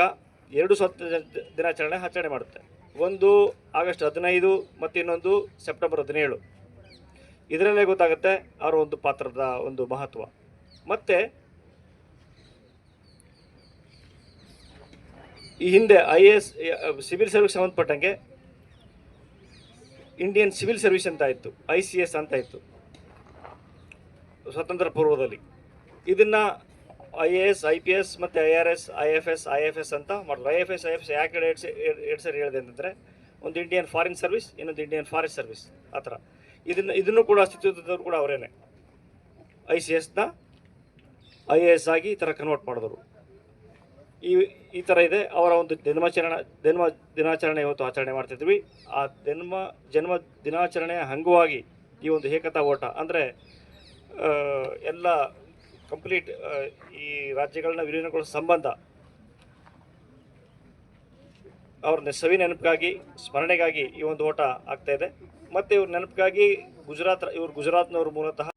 2 ಸ್ವಾತಂತ್ರ್ಯ ದಿನಾಚರಣೆ ಆಚರಣೆ ಮಾಡುತ್ತೆ. ಒಂದು ಆಗಸ್ಟ್ 15 ಮತ್ತು ಇನ್ನೊಂದು ಸೆಪ್ಟೆಂಬರ್ 17. ಇದರಲ್ಲೇ ಗೊತ್ತಾಗುತ್ತೆ ಅವರ ಒಂದು ಪಾತ್ರದ ಒಂದು ಮಹತ್ವ. ಮತ್ತು ಈ ಹಿಂದೆ IAS ಸಿವಿಲ್ ಸರ್ವಿಸ್ ಸಂಬಂಧಪಟ್ಟಂಗೆ ಇಂಡಿಯನ್ ಸಿವಿಲ್ ಸರ್ವಿಸ್ ಅಂತ ಇತ್ತು, ICS ಅಂತ ಇತ್ತು ಸ್ವತಂತ್ರ ಪೂರ್ವದಲ್ಲಿ. ಇದನ್ನು IAS, IPS ಮತ್ತು IRS, IFS ಅಂತ ಮಾಡಿದ್ರು. IFS ಯಾಕೆ ಎರಡು ಸರಿ ಹೇಳಿದೆ ಅಂತಂದರೆ, ಒಂದು ಇಂಡಿಯನ್ ಫಾರಿನ್ ಸರ್ವಿಸ್, ಇನ್ನೊಂದು ಇಂಡಿಯನ್ ಫಾರೆಸ್ಟ್ ಸರ್ವಿಸ್, ಆ ಥರ. ಇದನ್ನು ಕೂಡ ಅಸ್ತಿತ್ವದವರು ಕೂಡ ಅವರೇನೆ ICSನ IAS ಆಗಿ ಈ ಥರ ಕನ್ವರ್ಟ್ ಮಾಡಿದ್ರು. ಈ ಥರ ಇದೆ ಅವರ ಒಂದು ದಿನಾಚರಣೆ ಇವತ್ತು ಆಚರಣೆ ಮಾಡ್ತಿದ್ವಿ. ಆ ಜನ್ಮ ದಿನಾಚರಣೆಯ ಅಂಗವಾಗಿ ಈ ಒಂದು ಏಕತಾ ಓಟ ಅಂದರೆ ಎಲ್ಲ ಕಂಪ್ಲೀಟ್ ಈ ರಾಜ್ಯಗಳನ್ನ ವಿಲೀನಗೊಳಿಸೋ ಸಂಬಂಧ ಅವ್ರ ಸವಿ ನೆನಪಿಗಾಗಿ, ಸ್ಮರಣೆಗಾಗಿ ಈ ಒಂದು ಓಟ ಆಗ್ತಾಯಿದೆ. ಮತ್ತು ಇವ್ರ ನೆನಪಿಗಾಗಿ ಗುಜರಾತ್ನವರು ಮೂಲತಃ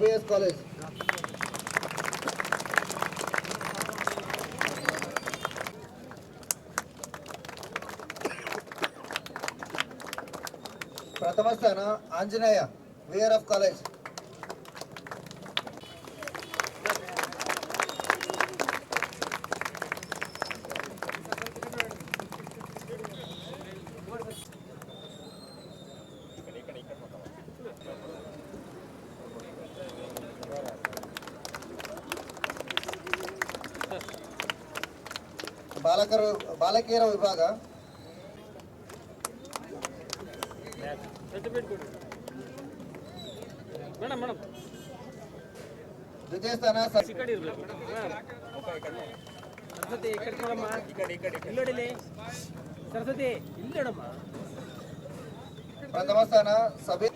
BS College. ಪ್ರಥಮ ಸ್ಥಾನ ಆಂಜನೇಯ, VRF ಕಾಲೇಜ್. ಬಾಲಕಿಯರ ವಿಭಾಗ ದ್ವಿತೀಯ ಸ್ಥಾನ ಪ್ರಥಮ ಸ್ಥಾನ ಸಭೆ.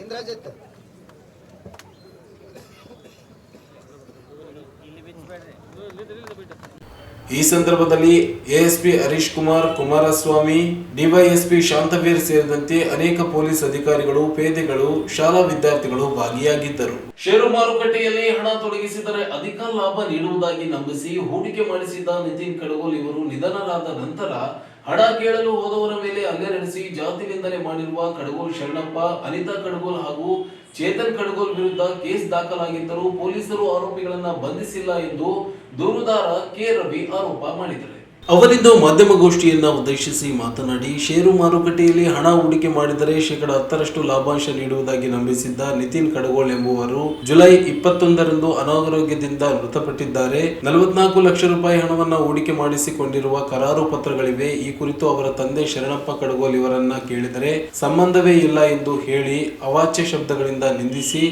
ಇಂದ್ರಜಿತ್. ಈ ಸಂದರ್ಭದಲ್ಲಿ ASP ಹರೀಶ್ ಕುಮಾರ್, ಕುಮಾರಸ್ವಾಮಿ, DYSP ಶಾಂತವೀರ್ ಸೇರಿದಂತೆ ಅನೇಕ ಪೊಲೀಸ್ ಅಧಿಕಾರಿಗಳು, ಪೇದೆಗಳು, ಶಾಲಾ ವಿದ್ಯಾರ್ಥಿಗಳು ಭಾಗಿಯಾಗಿದ್ದರು. ಷೇರು ಮಾರುಕಟ್ಟೆಯಲ್ಲಿ ಹಣ ತೊಡಗಿಸಿದರೆ ಅಧಿಕ ಲಾಭ ನೀಡುವುದಾಗಿ ನಂಬಿಸಿ ಹೂಡಿಕೆ ಮಾಡಿಸಿದ್ದ ನಿತಿನ್ ಕಡಗೋಲ್ ಇವರು ನಿಧನರಾದ ನಂತರ ಹಣ ಕೇಳಲು ಹೋದವರ ಮೇಲೆ ಹಲ್ಲೆ ನಡೆಸಿ ಜಾತಿ ನಿಂದನೆ ಮಾಡಿರುವ ಕಡಗೋಲ್ ಶರಣಪ್ಪ, ಅನಿತಾ ಕಡಗೋಲ್ ಹಾಗೂ ಚೇತನ್ ಕಡಗೋಲ್ ವಿರುದ್ಧ ಕೇಸ್ ದಾಖಲಾಗಿದ್ದರೂ ಪೊಲೀಸರು ಆರೋಪಿಗಳನ್ನ ಬಂಧಿಸಿಲ್ಲ ಎಂದು ದೂರುದಾರ ಕೆ ರವಿ ಆರೋಪ ಮಾಡಿದ್ದಾರೆ. ಅವರಿಂದ ಮಾಧ್ಯಮಗೋಷ್ಠಿಯನ್ನ ಉದ್ದೇಶಿಸಿ ಮಾತನಾಡಿ, ಷೇರು ಮಾರುಕಟ್ಟೆಯಲ್ಲಿ ಹಣ ಹೂಡಿಕೆ ಮಾಡಿದರೆ ಶೇಕಡ 10% ಲಾಭಾಂಶ ನೀಡುವುದಾಗಿ ನಂಬಿಸಿದ್ದ ನಿತಿನ್ ಕಡಗೋಲ್ ಎಂಬುವರು ಜುಲೈ 21ರಂದು ಅನಾರೋಗ್ಯದಿಂದ ಮೃತಪಟ್ಟಿದ್ದಾರೆ. 44 ಲಕ್ಷ ರೂಪಾಯಿ ಹಣವನ್ನ ಹೂಡಿಕೆ ಮಾಡಿಸಿಕೊಂಡಿರುವ ಕರಾರು ಪತ್ರಗಳಿವೆ. ಈ ಕುರಿತು ಅವರ ತಂದೆ ಶರಣಪ್ಪ ಕಡಗೋಲ್ ಇವರನ್ನ ಕೇಳಿದರೆ ಸಂಬಂಧವೇ ಇಲ್ಲ ಎಂದು ಹೇಳಿ ಅವಾಚ್ಯ ಶಬ್ದಗಳಿಂದ ನಿಂದಿಸಿ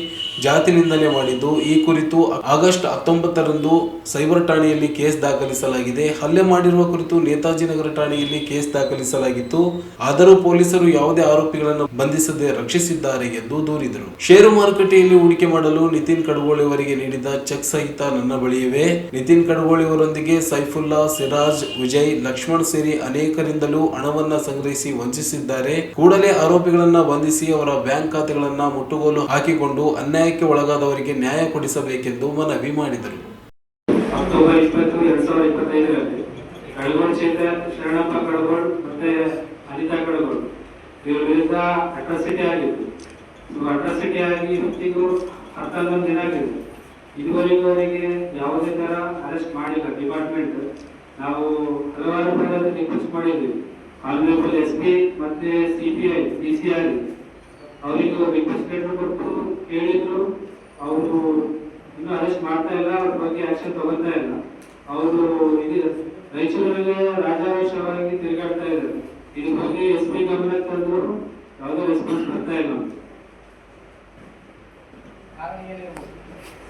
ಜಾತಿ ನಿಂದನೆ ಮಾಡಿದ್ದು. ಈ ಕುರಿತು ಆಗಸ್ಟ್ 19ರಂದು ಸೈಬರ್ ಠಾಣೆಯಲ್ಲಿ ಕೇಸ್ ದಾಖಲಿಸಲಾಗಿದೆ. ಹಲ್ಲೆ ಮಾಡಿರುವ ಕುರಿತು ನೇತಾಜಿ ನಗರ ಠಾಣೆಯಲ್ಲಿ ಕೇಸ್ ದಾಖಲಿಸಲಾಗಿತ್ತು. ಆದರೂ ಪೊಲೀಸರು ಯಾವುದೇ ಆರೋಪಿಗಳನ್ನು ಬಂಧಿಸದೆ ರಕ್ಷಿಸಿದ್ದಾರೆ ಎಂದು ದೂರಿದರು. ಷೇರು ಮಾರುಕಟ್ಟೆಯಲ್ಲಿ ಹೂಡಿಕೆ ಮಾಡಲು ನಿತಿನ್ ಕಡಗೋಲ್ ಇವರಿಗೆ ನೀಡಿದ ಚೆಕ್ ಸಹಿತ ನನ್ನ ಬಳಿಯಿವೆ. ನಿತಿನ್ ಕಡಗೋಲ್ ಇವರೊಂದಿಗೆ ಸೈಫುಲ್ಲಾ, ಸಿರಾಜ್, ವಿಜಯ್, ಲಕ್ಷ್ಮಣ್ ಸೇರಿ ಅನೇಕರಿಂದಲೂ ಹಣವನ್ನ ಸಂಗ್ರಹಿಸಿ ವಂಚಿಸಿದ್ದಾರೆ. ಕೂಡಲೇ ಆರೋಪಿಗಳನ್ನ ಬಂಧಿಸಿ ಅವರ ಬ್ಯಾಂಕ್ ಖಾತೆಗಳನ್ನ ಮುಟ್ಟುಗೋಲು ಹಾಕಿಕೊಂಡು ಅನ್ಯಾಯಕ್ಕೆ ಒಳಗಾದವರಿಗೆ ನ್ಯಾಯ ಕೊಡಿಸಬೇಕೆಂದು ಮನವಿ ಮಾಡಿದರು. ಅಕ್ಟೋಬರ್ 20, 2025ರಲ್ಲಿ ಕಡಗೋಲ್ ಚೇತನ್, ಶರಣಪ್ಪ ಕಡಗೋಲ್ ಮತ್ತೆ ಅನಿತಾ ಕಡಗೋಲ್ ಇವರ ವಿರುದ್ಧ ಅಟ್ರಾಸಿಟಿ ಆಗಿತ್ತು. ಅಟ್ರಾಸಿಟಿ ಆಗಿ ಇವತ್ತಿಗೂ 11 ದಿನ ಆಗಿದೆ. ಇದುವರೆಗೆ ಯಾವುದೇ ತರ ಅರೆಸ್ಟ್ ಮಾಡಿಲ್ಲ ಡಿಪಾರ್ಟ್ಮೆಂಟ್. ನಾವು ಹಲವಾರು ಥರದ ರಿಕ್ವೆಸ್ಟ್ ಮಾಡಿದ್ವಿ. ಆನರೇಬಲ್ SP ಮತ್ತೆ CPI DCR ಅವರಿಗೂ ರಿಕ್ವೆಸ್ಟ್ ಲೆಟರ್ ಕೊಟ್ಟು ಕೇಳಿದ್ರು. ಅವರು ಇನ್ನೂ ಅರೆಸ್ಟ್ ಮಾಡ್ತಾ ಇಲ್ಲ, ಅವ್ರ ಬಗ್ಗೆ ಆಕ್ಷನ್ ತಗೋತಾ ಇಲ್ಲ. ಅವರು ಇದು ರಾಯಚೂರಿಗೆ ರಾಜಾವೇಶವಾಗಿ ತಿರುಗಾಡ್ತಾ ಇದ್ದಾರೆ. ಇದ್ರ ಬಗ್ಗೆ SP ಗಮನ ತಂದು ಯಾವುದೇ ರೆಸ್ಪಾನ್ಸ್ ಬರ್ತಾ ಇಲ್ಲ.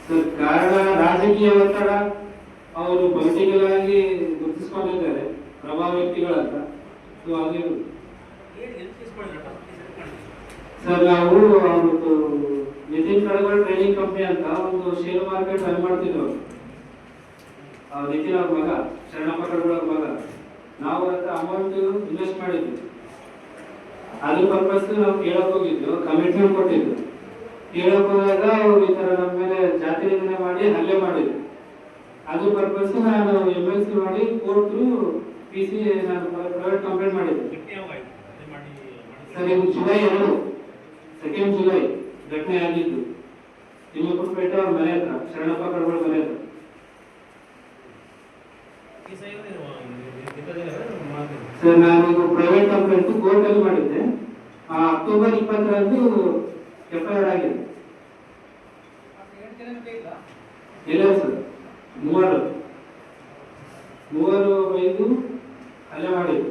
ಸರ್, ಕಾರಣ ರಾಜಕೀಯ ಒತ್ತಡ. ಅವರು ಪೊಲಿಟಿಕಲ್ ಆಗಿ ಗುರುತಿಸಿಕೊಂಡಿದ್ದಾರೆ ಪ್ರಭಾವ ವ್ಯಕ್ತಿಗಳಂತ. ಸರ್, ನಾವು ಅವ್ರದ್ದು ನಿತಿನ್ ಕಡಗಲ್ ಟ್ರೇಡಿಂಗ್ ಕಂಪನಿ ಅಂತ ಒಂದು ಶೇರ್ ಮಾರ್ಕೆಟ್ ರನ್ ಮಾಡ್ತಿದ್ರು. ನಿತಿನ್ ಅವ್ರ ಮಗ, ಶರಣಪ್ಪ ಕಡಗಲ್ ಅವ್ರ ಮಗ. ನಾವು ಅಂತ ಅಮೌಂಟ್ ಇನ್ವೆಸ್ಟ್ ಮಾಡಿದ್ವಿ. ಅದ್ರ ಪರ್ಪಸ್ ನಾವು ಕೇಳಕ್ ಹೋಗಿದ್ವಿ, ಕಮಿಟ್ಮೆಂಟ್ ಕೊಟ್ಟಿದ್ದು. ಕೇಳಕ್ ಹೋದಾಗ ಅವ್ರು ಈ ತರ ನಮ್ಮ ಮೇಲೆ ಜಾತಿ ನಿಂದನೆ ಮಾಡಿ ಹಲ್ಲೆ ಮಾಡಿದ್ರು. ಅದ್ರ ಪರ್ಪಸ್ ನಾನು MLC ಮಾಡಿ ಕೋರ್ಟ್ PC ನಾನು ಪ್ರೈವೇಟ್ ಕಂಪ್ಲೇಂಟ್ ಮಾಡಿದ್ದೆ. ಸರ್, ಇದು ಜುಲೈ 2 ಜುಲೈ ಘಟನೆ ಆಗಿದ್ದು. ತಿಮ್ಮಪ್ಪಪೇಟೆ ಅವ್ರ ಮನೆ ಹತ್ರ, ಶರಣಪ್ಪ ಕಡಗಲ್ ಮನೆ ಹತ್ರ. ಸರ್, ನಾನು ಪ್ರೈವೇಟ್ ಕಂಪ್ಲೇಂಟ್ ಕೋರ್ಟ್ ಅಲ್ಲಿ ಮಾಡಿದ್ದೆ. ಅಕ್ಟೋಬರ್ 20ರಂದು FIR ಆಗಿದೆ. ಇಲ್ಲ ಸರ್, ಮೂವರು ಬೈದು ಹಲ್ಲೆ ಮಾಡಿದ್ರು.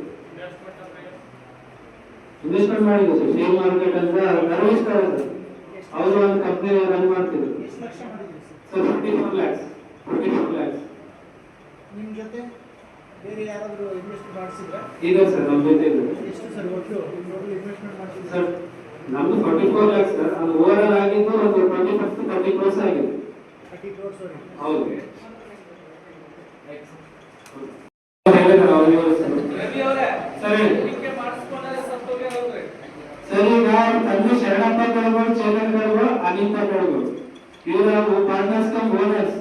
ಇನ್ವೆಸ್ಟ್ಮೆಂಟ್ ಮಾಡಿದ್ರು ಸರ್, ಶೇರ್ ಮಾರ್ಕೆಟ್ ಅಂತ ನಿರ್ವಹಿಸ್ತಾರೆ ಸರ್. ಅವರು ಒಂದು ಕಂಪ್ನಿ ರನ್ ಮಾಡ್ತಿದ್ರು ಸರ್. 44 lakhs. ನಿಮ್ಮ ಜೊತೆ ಬೇರೆ ಯಾರಾದರೂ ಇನ್ವೆಸ್ಟ್ ಮಾಡಿಸಿದ್ರಾ? ಇದೆ ಸರ್, ನಮ್ಮ ಜೊತೆ ಇದೆ. ಎಷ್ಟು ಸರ್ ಒಟ್ಟು ಇನ್ವೆಸ್ಟ್ಮೆಂಟ್ ಮಾಡಿಸಿದ್ರು? ಸರ್, ನಮ್ದು 44 lakhs ಸರ್. ಅದು ಓವರ್ ಆಲ್ ಆಗಿದ್ದು ಒಂದು 20 crores ಆಗಿದೆ. 30 crores ಹೌದು. ಸರ್, ಈಗ ತಂದೆ ಶರಣಪ್ಪ ಕಡಗಲ್, ಚೇತನ್ ಕಡಗಲ್, ಅನಿತಾ ಕಡಗಲ್ ಇವರು ಪಾರ್ಟ್ನರ್ಸ್ ಕಮ್ ಓನರ್ಸ್.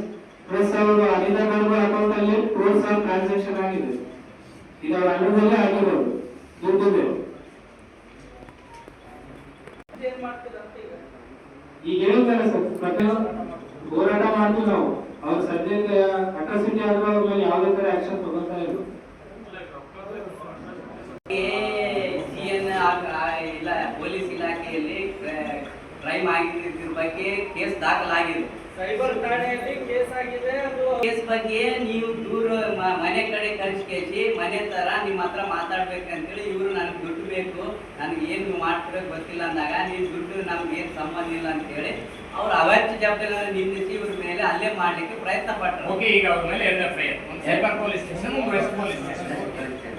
ಪ್ಲಸ್ ಅವರು ಅನಿತಾ ಕಡಗಲ್ ಅಕೌಂಟ್ ಅಲ್ಲಿ ಕ್ರೋರ್ಸ್ ಆಫ್ ಟ್ರಾನ್ಸಾಕ್ಷನ್ ಆಗಿದೆ. ಇದು ಅವ್ರ ಅಂಡರ್ದಲ್ಲೇ ಆಗಿರೋದು ದುಡ್ಡಿದೆ. ಈಗ ಹೇಳ್ತಾರೆ ಸರ್, ಹೋರಾಟ ಮಾಡ್ತೀವಿ ನಾವು. ಅವ್ರು ಸದ್ಯಕ್ಕೆ ಅಟ್ರಾಸಿಟಿ ಆದ್ರೂ ಅವ್ರ ಮೇಲೆ ಯಾವುದೇ ತರ ಆಕ್ಷನ್ ತಗೋತಾ ಇಲ್ಲ. ಪೊಲೀಸ್ ಇಲಾಖೆಯಲ್ಲಿ ಕ್ರೈಮ್ ಆಗಿದ್ರ ಬಗ್ಗೆ ಕೇಸ್ ದಾಖಲಾಗಿದೆ. ಸೈಬರ್ ಠಾಣೆಯಲ್ಲಿ ಕೇಸ್ ಆಗಿದೆ. ಅದು ಕೇಸ್ ಬಗ್ಗೆ ನೀವು ದೂರ ಮನೆ ಕಡೆ ಕಳಿಸ್ಕೇಸಿ ಮನೆ ತರ ನಿಮ್ಮ ಹತ್ರ ಮಾತಾಡ್ಬೇಕಂತೇಳಿ ಇವರು ನನಗೆ ದುಡ್ಡು ಬೇಕು, ನನಗೆ ಏನು ಮಾಡ್ತಿರೋ ಗೊತ್ತಿಲ್ಲ ಅಂದಾಗ ನೀವು ದುಡ್ಡು ನಮ್ಗೆ ಏನು ಸಂಬಂಧ ಇಲ್ಲ ಅಂತೇಳಿ ಅವ್ರು ಅವಾಚ್ಯ ಜವಾಬ್ದಾರಿಯನ್ನು ನಿಂದಿಸಿ ಇವ್ರ ಮೇಲೆ ಹಲ್ಲೆ ಮಾಡ್ಲಿಕ್ಕೆ ಪ್ರಯತ್ನ ಪಟ್ಟರು. ಓಕೆ, ಈಗ ಅವ್ರ ಮೇಲೆ 2 FIR, ಒಂದು cyber police station,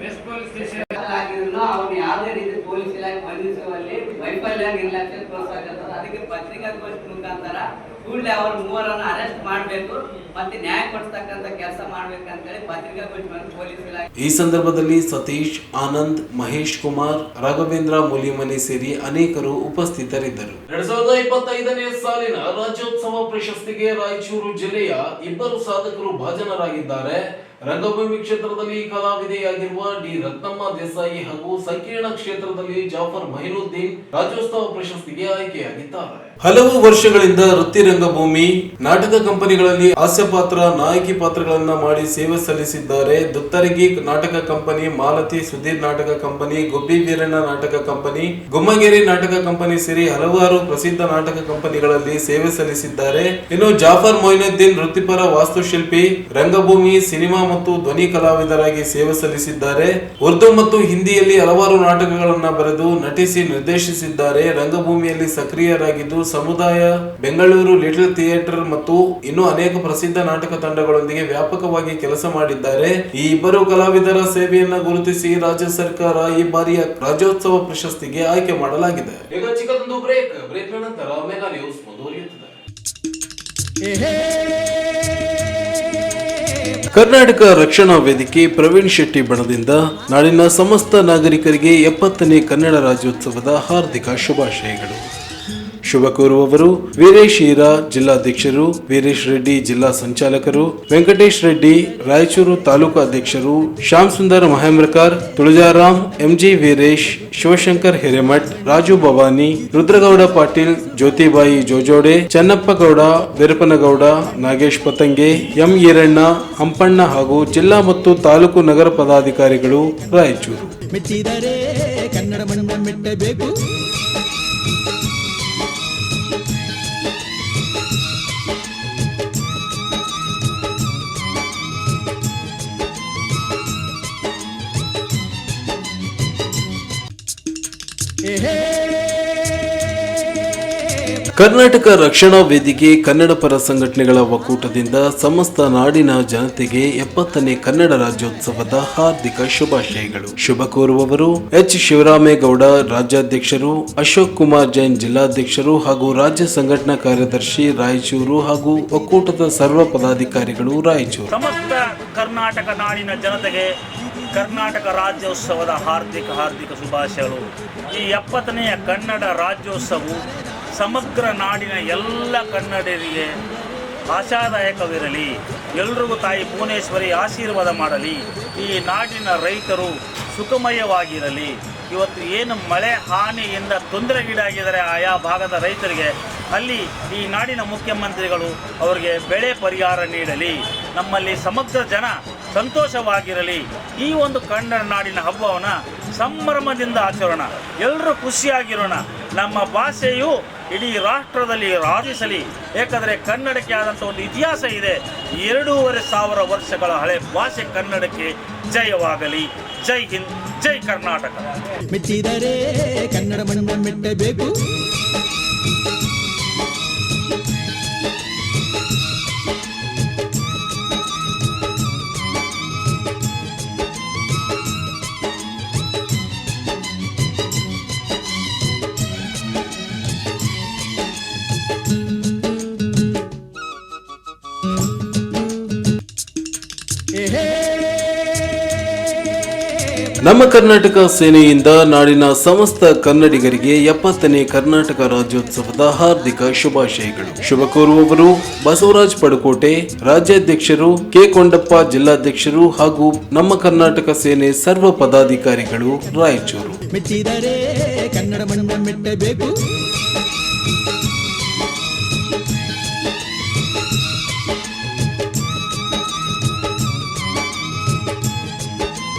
west police station ಆಗಿದ್ರು ಅವ್ರು ಯಾವುದೇ ರೀತಿ ಪೊಲೀಸ್ ಇಲಾಖೆ ಬಂಧಿಸುವಲ್ಲಿ ವೈಫಲ್ಯ ನಿರ್ಲಕ್ಷ್ಯ ತೋರಿಸಾಕತ್ತದ. ಅದಕ್ಕೆ ಪತ್ರಿಕಾಗೋಷ್ಠಿ ಮುಖಾಂತರ ಕೂಡಲೇ ಅವ್ರ ಮೂವರನ್ನು ಅರೆಸ್ಟ್ ಮಾಡಬೇಕು ಮತ್ತೆ ನ್ಯಾಯ ಕೊಡಿಸ್ತಕ್ಕಂಥ ಕೆಲಸ ಮಾಡ್ಬೇಕಂತೇಳಿ ಪತ್ರಿಕಾಗೋಷ್ಠಿ ಮಾಡಿ ಪೊಲೀಸ್ ಇಲಾಖೆ. ಈ ಸಂದರ್ಭದಲ್ಲಿ ಸತೀಶ್, ಆನಂದ್, ಮಹೇಶ್ ಕುಮಾರ್, ರಾಘವೇಂದ್ರ ಮೂಲಿಮನಿ ಸೇರಿ ಅನೇಕರು ಉಪಸ್ಥಿತರಿದ್ದರು. 2025ನೇ ಸಾಲಿನ ರಾಜ್ಯೋತ್ಸವ ಪ್ರಶಸ್ತಿಗೆ ರಾಯಚೂರು ಜಿಲ್ಲೆಯ 2 ಸಾಧಕರು ಭಾಜನರಾಗಿದ್ದಾರೆ. ರಂಗಭೂಮಿ ಕ್ಷೇತ್ರದಲ್ಲಿ ಕಲಾವಿದೆಯಾಗಿರುವ ಡಿ ರತ್ನಮ್ಮ ದೇಸಾಯಿ ಹಾಗೂ ಸಂಕೀರ್ಣ ಕ್ಷೇತ್ರದಲ್ಲಿ ಜಾಫರ್ ಮಹಿನುದ್ದೀನ್ ರಾಜ್ಯೋತ್ಸವ ಪ್ರಶಸ್ತಿಗೆ ಆಯ್ಕೆಯಾಗಿದ್ದಾರೆ. ಹಲವು ವರ್ಷಗಳಿಂದ ವೃತ್ತಿ ರಂಗಭೂಮಿ ನಾಟಕ ಕಂಪನಿಗಳಲ್ಲಿ ಹಾಸ್ಯ ಪಾತ್ರ, ನಾಯಕಿ ಪಾತ್ರಗಳನ್ನ ಮಾಡಿ ಸೇವೆ ಸಲ್ಲಿಸಿದ್ದಾರೆ. ದುತ್ತರಗಿ ನಾಟಕ ಕಂಪನಿ, ಮಾಲತಿ ಸುಧೀರ್ ನಾಟಕ ಕಂಪನಿ, ಗುಬ್ಬಿ ವೀರಣ್ಣ ನಾಟಕ ಕಂಪನಿ, ಗುಮ್ಮಗೇರಿ ನಾಟಕ ಕಂಪನಿ ಸೇರಿ ಹಲವಾರು ಪ್ರಸಿದ್ಧ ನಾಟಕ ಕಂಪನಿಗಳಲ್ಲಿ ಸೇವೆ ಸಲ್ಲಿಸಿದ್ದಾರೆ. ಇನ್ನು ಜಾಫರ್ ಮೊಯಿನುದ್ದೀನ್ ವೃತ್ತಿಪರ ವಾಸ್ತುಶಿಲ್ಪಿ, ರಂಗಭೂಮಿ, ಸಿನಿಮಾ ಮತ್ತು ಧ್ವನಿ ಕಲಾವಿದರಾಗಿ ಸೇವೆ ಸಲ್ಲಿಸಿದ್ದಾರೆ. ಉರ್ದು ಮತ್ತು ಹಿಂದಿಯಲ್ಲಿ ಹಲವಾರು ನಾಟಕಗಳನ್ನ ಬರೆದು ನಟಿಸಿ ನಿರ್ದೇಶಿಸಿದ್ದಾರೆ. ರಂಗಭೂಮಿಯಲ್ಲಿ ಸಕ್ರಿಯರಾಗಿದ್ದು ಸಮುದಾಯ, ಬೆಂಗಳೂರು ಲಿಟಲ್ ಥಿಯೇಟರ್ ಮತ್ತು ಇನ್ನೂ ಅನೇಕ ಪ್ರಸಿದ್ಧ ನಾಟಕ ತಂಡಗಳೊಂದಿಗೆ ವ್ಯಾಪಕವಾಗಿ ಕೆಲಸ ಮಾಡಿದ್ದಾರೆ. ಈ 2 ಕಲಾವಿದರ ಸೇವೆಯನ್ನ ಗುರುತಿಸಿ ರಾಜ್ಯ ಸರ್ಕಾರ ಈ ಬಾರಿಯ ರಾಜ್ಯೋತ್ಸವ ಪ್ರಶಸ್ತಿಗೆ ಆಯ್ಕೆ ಮಾಡಲಾಗಿದೆ. ಈಗ ಚಿಕ್ಕದೊಂದು ಬ್ರೇಕ್ ನಂತರ ಮೆಗಾ ನ್ಯೂಸ್ ಮುಂದುವರಿಯುತ್ತದೆ. ಕರ್ನಾಟಕ ರಕ್ಷಣಾ ವೇದಿಕೆ ಪ್ರವೀಣ್ ಶೆಟ್ಟಿ ಬಣದಿಂದ ನಾಡಿನ ಸಮಸ್ತ ನಾಗರಿಕರಿಗೆ 70ನೇ ಕನ್ನಡ ರಾಜ್ಯೋತ್ಸವದ ಹಾರ್ದಿಕ ಶುಭಾಶಯಗಳು. ಶುಭ ಕೋರುವವರು ವೀರೇಶ್ ಈರಾ ಜಿಲ್ಲಾಧ್ಯಕ್ಷರು, ವೀರೇಶ್ ರೆಡ್ಡಿ ಜಿಲ್ಲಾ ಸಂಚಾಲಕರು, ವೆಂಕಟೇಶ್ ರೆಡ್ಡಿ ರಾಯಚೂರು ತಾಲೂಕು ಅಧ್ಯಕ್ಷರು, ಶ್ಯಾಮ್ ಸುಂದರ್ ಮಹೇಂದ್ರಕರ್, ತುಳಜಾರಾಮ್, ಎಂಜಿ ವೀರೇಶ್, ಶಿವಶಂಕರ್ ಹಿರೇಮಠ್, ರಾಜು ಭವಾನಿ, ರುದ್ರಗೌಡ ಪಾಟೀಲ್, ಜ್ಯೋತಿಬಾಯಿ ಜೋಜೋಡೆ, ಚನ್ನಪ್ಪ ಗೌಡ, ವೀರಪ್ಪನಗೌಡ, ನಾಗೇಶ್ ಪತಂಗೆ, ಎಂ ಈರಣ್ಣ, ಹಂಪಣ್ಣ ಹಾಗೂ ಜಿಲ್ಲಾ ಮತ್ತು ತಾಲೂಕು ನಗರ ಪದಾಧಿಕಾರಿಗಳು ರಾಯಚೂರು. ಮೆಟ್ಟಿದರೆ ಕನ್ನಡ ಮಣ್ಣ ಮೆಟ್ಟಬೇಕು. ಕರ್ನಾಟಕ ರಕ್ಷಣಾ ವೇದಿಕೆ ಕನ್ನಡ ಪರ ಸಂಘಟನೆಗಳ ಒಕ್ಕೂಟದಿಂದ ಸಮಸ್ತ ನಾಡಿನ ಜನತೆಗೆ 70ನೇ ಕನ್ನಡ ರಾಜ್ಯೋತ್ಸವದ ಹಾರ್ದಿಕ ಶುಭಾಶಯಗಳು. ಶುಭ ಕೋರುವವರು ಎಚ್ ಶಿವರಾಮೇಗೌಡ ರಾಜ್ಯಾಧ್ಯಕ್ಷರು, ಅಶೋಕ್ ಕುಮಾರ್ ಜೈನ್ ಜಿಲ್ಲಾಧ್ಯಕ್ಷರು ಹಾಗೂ ರಾಜ್ಯ ಸಂಘಟನಾ ಕಾರ್ಯದರ್ಶಿ ರಾಯಚೂರು ಹಾಗೂ ಒಕ್ಕೂಟದ ಸರ್ವ ಪದಾಧಿಕಾರಿಗಳು ರಾಯಚೂರು. ಸಮಸ್ತ ಕರ್ನಾಟಕ ನಾಡಿನ ಜನತೆಗೆ ಕರ್ನಾಟಕ ರಾಜ್ಯೋತ್ಸವದ ಹಾರ್ದಿಕ ಶುಭಾಶಯಗಳು. ಈ 70ನೆಯ ಕನ್ನಡ ರಾಜ್ಯೋತ್ಸವವು ಸಮಗ್ರ ನಾಡಿನ ಎಲ್ಲ ಕನ್ನಡಿಗರಿಗೆ ಆಶಾದಾಯಕವಿರಲಿ. ಎಲ್ರಿಗೂ ತಾಯಿ ಭುವನೇಶ್ವರಿ ಆಶೀರ್ವಾದ ಮಾಡಲಿ. ಈ ನಾಡಿನ ರೈತರು ಸುಖಮಯವಾಗಿರಲಿ. ಇವತ್ತು ಏನು ಮಳೆ ಹಾನಿಯಿಂದ ತೊಂದರೆಗೀಡಾಗಿದ್ದಾರೆ ಆಯಾ ಭಾಗದ ರೈತರಿಗೆ, ಅಲ್ಲಿ ಈ ನಾಡಿನ ಮುಖ್ಯಮಂತ್ರಿಗಳು ಅವರಿಗೆ ಬೆಳೆ ಪರಿಹಾರ ನೀಡಲಿ. ನಮ್ಮಲ್ಲಿ ಸಮಗ್ರ ಜನ ಸಂತೋಷವಾಗಿರಲಿ. ಈ ಒಂದು ಕನ್ನಡ ನಾಡಿನ ಹಬ್ಬವನ್ನು ಸಂಭ್ರಮದಿಂದ ಆಚರೋಣ, ಎಲ್ಲರೂ ಖುಷಿಯಾಗಿರೋಣ. ನಮ್ಮ ಭಾಷೆಯು ಇಡೀ ರಾಷ್ಟ್ರದಲ್ಲಿ ರಾಜಿಸಲಿ. ಏಕೆಂದರೆ ಕನ್ನಡಕ್ಕೆ ಆದಂಥ ಒಂದು ಇತಿಹಾಸ ಇದೆ. 2500 ವರ್ಷಗಳ ಹಳೆ ಭಾಷೆ ಕನ್ನಡಕ್ಕೆ ಜಯವಾಗಲಿ. ಜೈ ಹಿಂದ್, ಜೈ ಕರ್ನಾಟಕ. ಮೆಟ್ಟಿದರೆ ಕನ್ನಡ ಮಣ್ಣ ಮೆಟ್ಟಬೇಕು. ನಮ್ಮ ಕರ್ನಾಟಕ ಸೇನೆಯಿಂದ ನಾಡಿನ ಸಮಸ್ತ ಕನ್ನಡಿಗರಿಗೆ 70ನೇ ಕರ್ನಾಟಕ ರಾಜ್ಯೋತ್ಸವದ ಹಾರ್ದಿಕ ಶುಭಾಶಯಗಳು. ಶುಭ ಕೋರುವವರು ಬಸವರಾಜ್ ಪಡಕೋಟೆ ರಾಜ್ಯಾಧ್ಯಕ್ಷರು, ಕೆ ಕೊಂಡಪ್ಪ ಜಿಲ್ಲಾಧ್ಯಕ್ಷರು ಹಾಗೂ ನಮ್ಮ ಕರ್ನಾಟಕ ಸೇನೆ ಸರ್ವ ಪದಾಧಿಕಾರಿಗಳು ರಾಯಚೂರು. ಮೆಟ್ಟಿದರೆ ಕನ್ನಡ ಮಣ್ಣ ಮೆಟ್ಟಬೇಕು.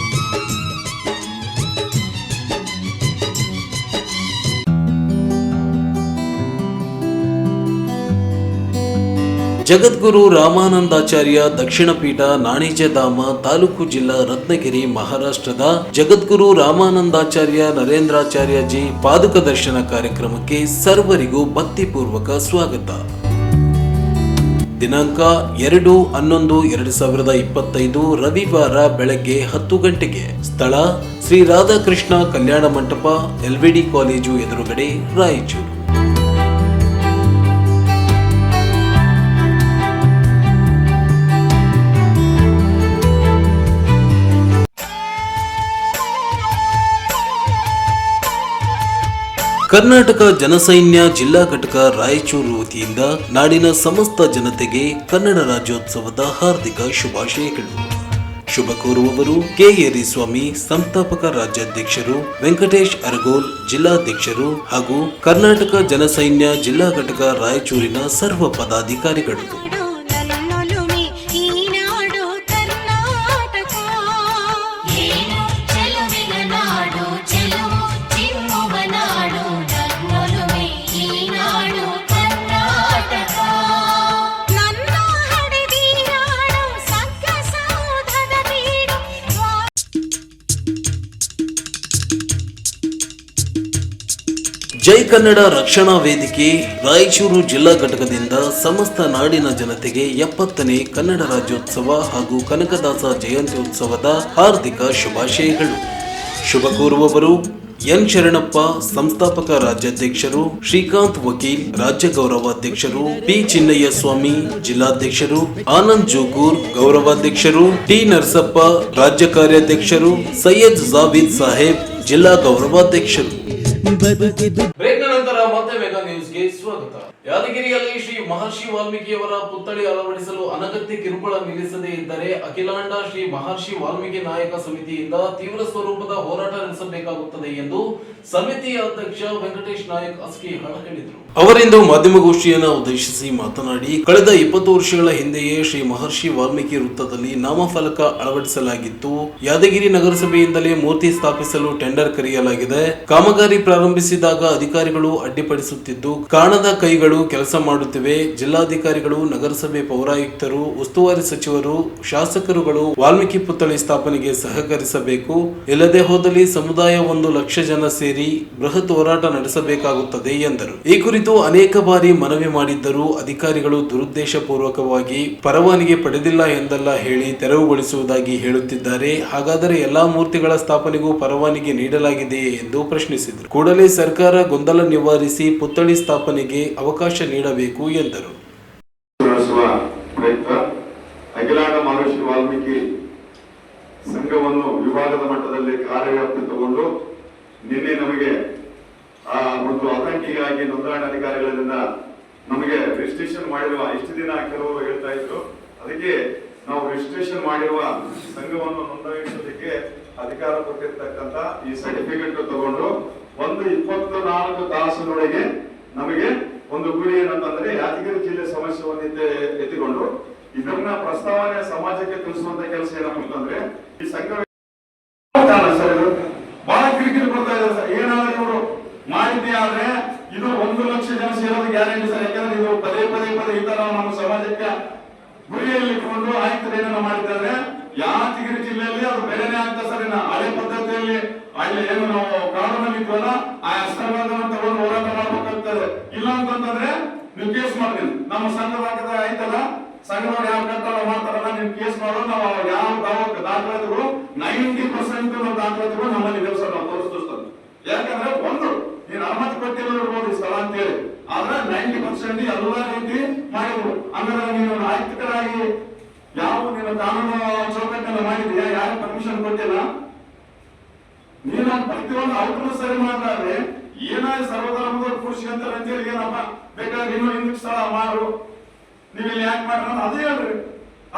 ಜಗದ್ಗುರು ರಾಮಾನಂದಾಚಾರ್ಯ ದಕ್ಷಿಣ ಪೀಠ ನಾಣಿಜಧಾಮ ತಾಲೂಕು ಜಿಲ್ಲಾ ರತ್ನಗಿರಿ ಮಹಾರಾಷ್ಟ್ರದ ಜಗದ್ಗುರು ರಾಮಾನಂದಾಚಾರ್ಯ ನರೇಂದ್ರಾಚಾರ್ಯಜಿ ಪಾದುಕ ದರ್ಶನ ಕಾರ್ಯಕ್ರಮಕ್ಕೆ ಸರ್ವರಿಗೂ ಭಕ್ತಿಪೂರ್ವಕ ಸ್ವಾಗತ. ದಿನಾಂಕ 2/11/2025 ರವಿವಾರ ಬೆಳಗ್ಗೆ 10 ಗಂಟೆಗೆ. ಸ್ಥಳ ಶ್ರೀ ರಾಧಾಕೃಷ್ಣ ಕಲ್ಯಾಣ ಮಂಟಪ, LVD ಕಾಲೇಜು ಎದುರುಗಡೆ, ರಾಯಚೂರು. ಕರ್ನಾಟಕ ಜನಸೈನ್ಯ ಜಿಲ್ಲಾ ಘಟಕ ರಾಯಚೂರು ವತಿಯಿಂದ ನಾಡಿನ ಸಮಸ್ತ ಜನತೆಗೆ ಕನ್ನಡ ರಾಜ್ಯೋತ್ಸವದ ಹಾರ್ದಿಕ ಶುಭಾಶಯಗಳು. ಶುಭ ಕೋರುವವರು ಕೆ ಯರಿಸ್ವಾಮಿ ಸಂಸ್ಥಾಪಕ ರಾಜ್ಯಾಧ್ಯಕ್ಷರು, ವೆಂಕಟೇಶ್ ಅರಗೋಲ್ ಜಿಲ್ಲಾಧ್ಯಕ್ಷರು ಹಾಗೂ ಕರ್ನಾಟಕ ಜನಸೈನ್ಯ ಜಿಲ್ಲಾ ಘಟಕ ರಾಯಚೂರಿನ ಸರ್ವ ಪದಾಧಿಕಾರಿಗಳು. ಜೈ ಕನ್ನಡ ರಕ್ಷಣಾ ವೇದಿಕೆ ರಾಯಚೂರು ಜಿಲ್ಲಾ ಘಟಕದಿಂದ ಸಮಸ್ತ ನಾಡಿನ ಜನತೆಗೆ 70ನೇ ಕನ್ನಡ ರಾಜ್ಯೋತ್ಸವ ಹಾಗೂ ಕನಕದಾಸ ಜಯಂತಿ ಉತ್ಸವದ ಹಾರ್ದಿಕ ಶುಭಾಶಯಗಳು. ಶುಭ ಕೋರುವವರು ಎನ್ ಶರಣಪ್ಪ ಸಂಸ್ಥಾಪಕ ರಾಜ್ಯಾಧ್ಯಕ್ಷರು, ಶ್ರೀಕಾಂತ್ ವಕೀಲ್ ರಾಜ್ಯ ಗೌರವಾಧ್ಯಕ್ಷರು, ಪಿ ಚಿನ್ನಯ್ಯ ಸ್ವಾಮಿ ಜಿಲ್ಲಾಧ್ಯಕ್ಷರು, ಆನಂದ್ ಜೋಗೂರ್ ಗೌರವಾಧ್ಯಕ್ಷರು, ಟಿ ನರಸಪ್ಪ ರಾಜ್ಯ ಕಾರ್ಯಾಧ್ಯಕ್ಷರು, ಸೈಯದ್ ಜಾವೀದ್ ಸಾಹೇಬ್ ಜಿಲ್ಲಾ ಗೌರವಾಧ್ಯಕ್ಷರು. ಬ್ರೇಕ್ನ ನಂತರ ಮತ್ತೆ ಮೆಗಾ ನ್ಯೂಸ್ಗೆ ಸ್ವಾಗತ. ಯಾದಗಿರಿಯಲ್ಲಿ ಶ್ರೀ ಮಹರ್ಷಿ ವಾಲ್ಮೀಕಿಯವರ ಪುತ್ಥಳಿ ಅಳವಡಿಸಲು ಅನಗತ್ಯ ಕಿರುಕುಳ ನಿಲ್ಲಿಸದೇ ಇದ್ದರೆ ಅಖಿಲಾಂಡ ಶ್ರೀ ಮಹರ್ಷಿ ವಾಲ್ಮೀಕಿ ನಾಯಕ ಸಮಿತಿಯಿಂದ ತೀವ್ರ ಸ್ವರೂಪದ ಹೋರಾಟ ನಡೆಸಬೇಕಾಗುತ್ತದೆ ಎಂದು ಸಮಿತಿಯ ಅಧ್ಯಕ್ಷ ವೆಂಕಟೇಶ್ ನಾಯಕ್ ಅಸ್ಕಿಹಾಳ್ ಹೇಳಿದರು. ಅವರಿಂದು ಮಾಧ್ಯಮಗೋಷ್ಠಿಯನ್ನು ಉದ್ದೇಶಿಸಿ ಮಾತನಾಡಿ, ಕಳೆದ 20 ವರ್ಷಗಳ ಹಿಂದೆಯೇ ಶ್ರೀ ಮಹರ್ಷಿ ವಾಲ್ಮೀಕಿ ವೃತ್ತದಲ್ಲಿ ನಾಮಫಲಕ ಅಳವಡಿಸಲಾಗಿತ್ತು. ಯಾದಗಿರಿ ನಗರಸಭೆಯಿಂದಲೇ ಮೂರ್ತಿ ಸ್ಥಾಪಿಸಲು ಟೆಂಡರ್ ಕರೆಯಲಾಗಿದೆ. ಕಾಮಗಾರಿ ಪ್ರಾರಂಭಿಸಿದಾಗ ಅಧಿಕಾರಿಗಳು ಅಡ್ಡಿಪಡಿಸುತ್ತಿದ್ದು, ಕಾಣದ ಕೈಗಳು ಕೆಲಸ ಮಾಡುತ್ತಿವೆ. ಜಿಲ್ಲಾಧಿಕಾರಿಗಳು, ನಗರಸಭೆ ಪೌರಾಯುಕ್ತರು, ಉಸ್ತುವಾರಿ ಸಚಿವರು, ಶಾಸಕರುಗಳು ವಾಲ್ಮೀಕಿ ಪುತ್ಥಳಿ ಸ್ಥಾಪನೆಗೆ ಸಹಕರಿಸಬೇಕು. ಇಲ್ಲದೆ ಹೋದಲ್ಲಿ ಸಮುದಾಯ 1 ಲಕ್ಷ ಜನ ಸೇರಿ ಬೃಹತ್ ಹೋರಾಟ ನಡೆಸಬೇಕಾಗುತ್ತದೆ ಎಂದರು. ಈ ಕುರಿತು ಅನೇಕ ಬಾರಿ ಮನವಿ ಮಾಡಿದ್ದರೂ ಅಧಿಕಾರಿಗಳು ದುರುದ್ದೇಶಪೂರ್ವಕವಾಗಿ ಪರವಾನಗಿ ಪಡೆದಿಲ್ಲ ಎಂದೆಲ್ಲ ಹೇಳಿ ತೆರವುಗೊಳಿಸುವುದಾಗಿ ಹೇಳುತ್ತಿದ್ದಾರೆ. ಹಾಗಾದರೆ ಎಲ್ಲಾ ಮೂರ್ತಿಗಳ ಸ್ಥಾಪನೆಗೂ ಪರವಾನಗಿ ನೀಡಲಾಗಿದೆಯೇ ಎಂದು ಪ್ರಶ್ನಿಸಿದರು. ಕೂಡಲೇ ಸರ್ಕಾರ ಗೊಂದಲ ನಿವಾರಿಸಿ ಪುತ್ಥಳಿ ಸ್ಥಾಪನೆಗೆ ಅವಕಾಶ ನೀಡಬೇಕು ಎಂದರು. ಅಖಿಲಾಂಡ ಮಹರ್ಷಿ ವಾಲ್ಮೀಕಿ ಸಂಘವನ್ನು ವಿಭಾಗದ ಮಟ್ಟದಲ್ಲಿ ಕಾರ್ಯವ್ಯಾಪ್ತಿ ತಗೊಂಡು ನಿನ್ನೆ ನಮಗೆ ಒಂದು ಆತಂಕಿಗಾಗಿ ನೋಂದಣಿ ಅಧಿಕಾರಿಗಳಿಂದ ನಮಗೆ ರಿಜಿಸ್ಟ್ರೇಷನ್ ಮಾಡಿರುವ ಇಷ್ಟು ದಿನ ಕೆಲವರು ಹೇಳ್ತಾ ಇದ್ರು. ಅದಕ್ಕೆ ನಾವು ರಿಜಿಸ್ಟ್ರೇಷನ್ ಮಾಡಿರುವ ಸಂಘವನ್ನು ನೋಂದಾಯಿಸೋದಕ್ಕೆ ಅಧಿಕಾರ ಕೊಟ್ಟಿರ್ತಕ್ಕಂಥ ಈ ಸರ್ಟಿಫಿಕೇಟ್ ತಗೊಂಡು 24 ತಾಸಿನೊಳಗೆ ನಮಗೆ ಒಂದು ಗುರಿ ಏನಂತಂದ್ರೆ ಯಾದಗಿರಿ ಜಿಲ್ಲೆ ಸಮಸ್ಯೆಯನ್ನು ಎತ್ತಿಕೊಂಡು ಇದನ್ನ ಪ್ರಸ್ತಾವನೆ ಸಮಾಜಕ್ಕೆ ತಿಳಿಸುವಂತ ಕೆಲಸ ಏನಪ್ಪ ಅಂತಂದ್ರೆ ಈ ಸಂಘ ಸರ್ ಇದು ಬಹಳ ಕಿರಿಕಿರಿ ಕೊಡ್ತಾ ಇದ್ದಾರೆ ಸರ್. ಏನಾದ್ರೆ ಇವರು ಮಾಹಿತಿ ಆದ್ರೆ ಇದು 1 ಲಕ್ಷ ಜನ ಸೇರೋದು ಗ್ಯಾರಂಟಿ ಸರ್. ಯಾಕಂದ್ರೆ ಇದು ಪದೇ ಈ ತರ ನಮ್ಮ ಸಮಾಜಕ್ಕೆ ಗುರಿಯಲ್ಲಿ ಇಟ್ಕೊಂಡು ಆಯುಕ್ತರು ಏನೇನು ಮಾಡಿದ್ದಾರೆ. ಯಾದಗಿರಿ ಜಿಲ್ಲೆಯಲ್ಲಿ ಅದು ಬೆಲೆನೇ ಆಗ್ತದೆ ಸರ್. ಇನ್ನ ಹಳೆ ಪದ್ಧತಿಯಲ್ಲಿ ಅಲ್ಲಿ ಏನು ನಾವು ಕಾನೂನಲ್ಲಿ ಇದ್ವಲ್ಲ ಆ ಅಸ್ತ್ರಗಳನ್ನು ತಗೊಂಡು ಹೋರಾಟ ಮಾಡ್ಬೇಕಾಗ್ತದೆ. ಇಲ್ಲ ಅಂತಂದ್ರೆ ನೀವು ಕೇಸ್ ಮಾಡ್ತೀನಿ. ನಮ್ಮ ಸಂಘದ ಆಯ್ತಲ್ಲ, ಸಂಘದವ್ರು ಯಾವ ಕಟ್ಟಡ ಮಾಡ್ತಾರಲ್ಲ, ನೀವು ಕೇಸ್ ಮಾಡೋ ನಾವು ಯಾವ ದಾಖಲಾತಿಗಳು 90% ದಾಖಲಾತಿಗಳು ನಮ್ಮಲ್ಲಿ ಇದಾವೆ ಸರ್. ನಾವು ತೋರಿಸ್ತೇವೆ. ಯಾಕಂದ್ರೆ ಒಂದು ನೀನು ಅನುಮತಿ ಕೊಟ್ಟಿರೋದು ಸ್ಥಳ ಅಂತ ಹೇಳಿ, ಆದ್ರೆ 90% ಎಲ್ಲಾ ರೀತಿ ಮಾಡಿದ್ರು. ಅಂದ್ರೆ ನೀನು ಆಯುಕ್ತರಾಗಿ ಯಾವ ನೀನು ಕಾನೂನು ಚೌಕಟ್ಟನ್ನು ಮಾಡಿದ್ಯಾ, ಯಾರು ಪರ್ಮಿಷನ್ ಕೊಟ್ಟಿಲ್ಲ, ನೀನು ಪ್ರತಿಯೊಂದು ಔಟ್ರು ಸರಿ ಮಾಡಿದ್ರೆ ಏನಾದ್ರು ಸರ್ವಧರ್ಮದವ್ರು ಕೂರಿಸ್ಕೊಂತಾರೆ ಅಂತೇಳಿ ಏನಪ್ಪ ಬೇಕಾದ್ರೆ ನೀನು ಹಿಂದಕ್ಕೆ ಸ್ಥಳ ಮಾಡು, ನೀವಿಲ್ಲಿ ಯಾಕೆ ಮಾಡ್ರ ಅದೇ ಹೇಳ್ರಿ.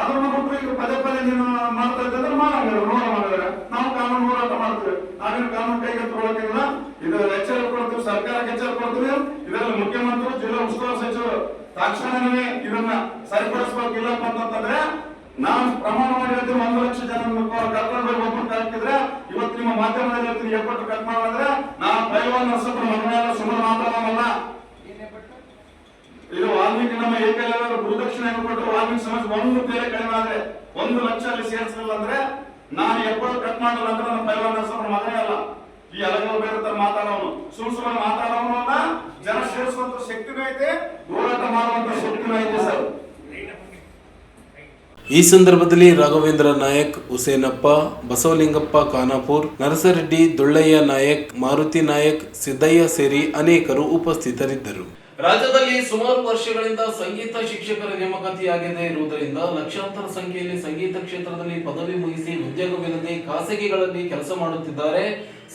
ಅದನ್ನ ಬಿಟ್ಟು ಈಗ ಪದೇ ನೀನು ಮಾಡ್ತಾ ಇದ್ದಂದ್ರೆ ಮಾಡಿದ್ರೆ ನಾವು ಕಾನೂನು ಹೋರಾಟ ಮಾಡ್ತೀವಿ. ನಾವೇನು ಕಾನೂನು ಕೈಗೆ ತಗೊಳಕ್ಕಿಲ್ಲ. ಇದು ಎಚ್ಚರ ಕೊಡ್ತೀವಿ, ಸರ್ಕಾರಕ್ಕೆ ಎಚ್ಚರ ಕೊಡ್ತೀವಿ. ಇದರಲ್ಲಿ ಮುಖ್ಯಮಂತ್ರಿ, ಜಿಲ್ಲಾ ಉಸ್ತುವಾರಿ ಸಚಿವರು ತಕ್ಷಣವೇ ಇದನ್ನ ಸರಿಪಡಿಸಬೇಕು. ಇಲ್ಲಪ್ಪ ಅಂತಂದ್ರೆ ನಾವು ಪ್ರಮಾಣ ಮಾಡಿ ಹೇಳ್ತೀವಿ 1 ಲಕ್ಷ ಜನ ಕರ್ಕೊಂಡು ಒಬ್ಬರು ಹಾಕಿದ್ರೆ ಇವತ್ತು ನಿಮ್ಮ ಮಾಧ್ಯಮದಲ್ಲಿ ಹೇಳ್ತೀನಿ ಎಪ್ಪಟ್ಟು ಕಟ್ ಮಾಡಿದ್ರೆ ನಾವು ಪೈಲ್ವಾನ್ ನರಸಪ್ಪರ ಮಗನೆಲ್ಲ ಸುಮ್ಮನೆ ಮಾತಾಡೋಲ್ಲ. ಇದು ವಾಲ್ಮೀಕಿ ನಮ್ಮ ಏಕೈಕ ಗುರುದಕ್ಷಿಣೆ ಕೊಟ್ಟು ವಾಲ್ಮೀಕಿ ಸಮಾಜ ಒಂದು ಬೇರೆ ಕಡಿಮೆ ಆದ್ರೆ 1 ಲಕ್ಷ ಅಲ್ಲಿ ಸೇರಿಸಲಿಲ್ಲ ಅಂದ್ರೆ ನಾನು ಎಪ್ಪತ್ತು ಕಟ್ ಮಾಡಲ್ಲ ಅಂದ್ರೆ ನನ್ನ ಪೈಲ್ವಾನ್ ನರಸಪ್ಪರ ಮಗನೇ ಅಲ್ಲ. ಈ ಅಲಗಳು ಬೇರೆ ತರ ಮಾತಾಡೋನು, ಸುಮ್ಮನೆ ಮಾತಾಡೋನು ಅಲ್ಲ. ಜನ ಸೇರಿಸುವಂತ ಶಕ್ತಿನೂ ಐತೆ, ಹೋರಾಟ ಮಾಡುವಂತ ಶಕ್ತಿನೂ ಐತೆ ಸರ್. ಈ ಸಂದರ್ಭದಲ್ಲಿ ರಾಘವೇಂದ್ರ ನಾಯಕ್, ಹುಸೇನಪ್ಪ, ಬಸವಲಿಂಗಪ್ಪ ಖಾನಾಪುರ್, ನರಸರೆಡ್ಡಿ, ದೊಳ್ಳಯ್ಯ ನಾಯಕ್, ಮಾರುತಿ ನಾಯಕ್, ಸಿದ್ದಯ್ಯ ಸೇರಿ ಅನೇಕರು ಉಪಸ್ಥಿತರಿದ್ದರು. ರಾಜ್ಯದಲ್ಲಿ ಸುಮಾರು ವರ್ಷಗಳಿಂದ ಸಂಗೀತ ಶಿಕ್ಷಕರ ನೇಮಕಾತಿಯಾಗದೇ ಇರುವುದರಿಂದ ಲಕ್ಷಾಂತರ ಸಂಖ್ಯೆಯಲ್ಲಿ ಸಂಗೀತ ಕ್ಷೇತ್ರದಲ್ಲಿ ಪದವಿ ಮುಗಿಸಿ ಉದ್ಯೋಗವಿಲ್ಲದೆ ಖಾಸಗಿಗಳಲ್ಲಿ ಕೆಲಸ ಮಾಡುತ್ತಿದ್ದಾರೆ.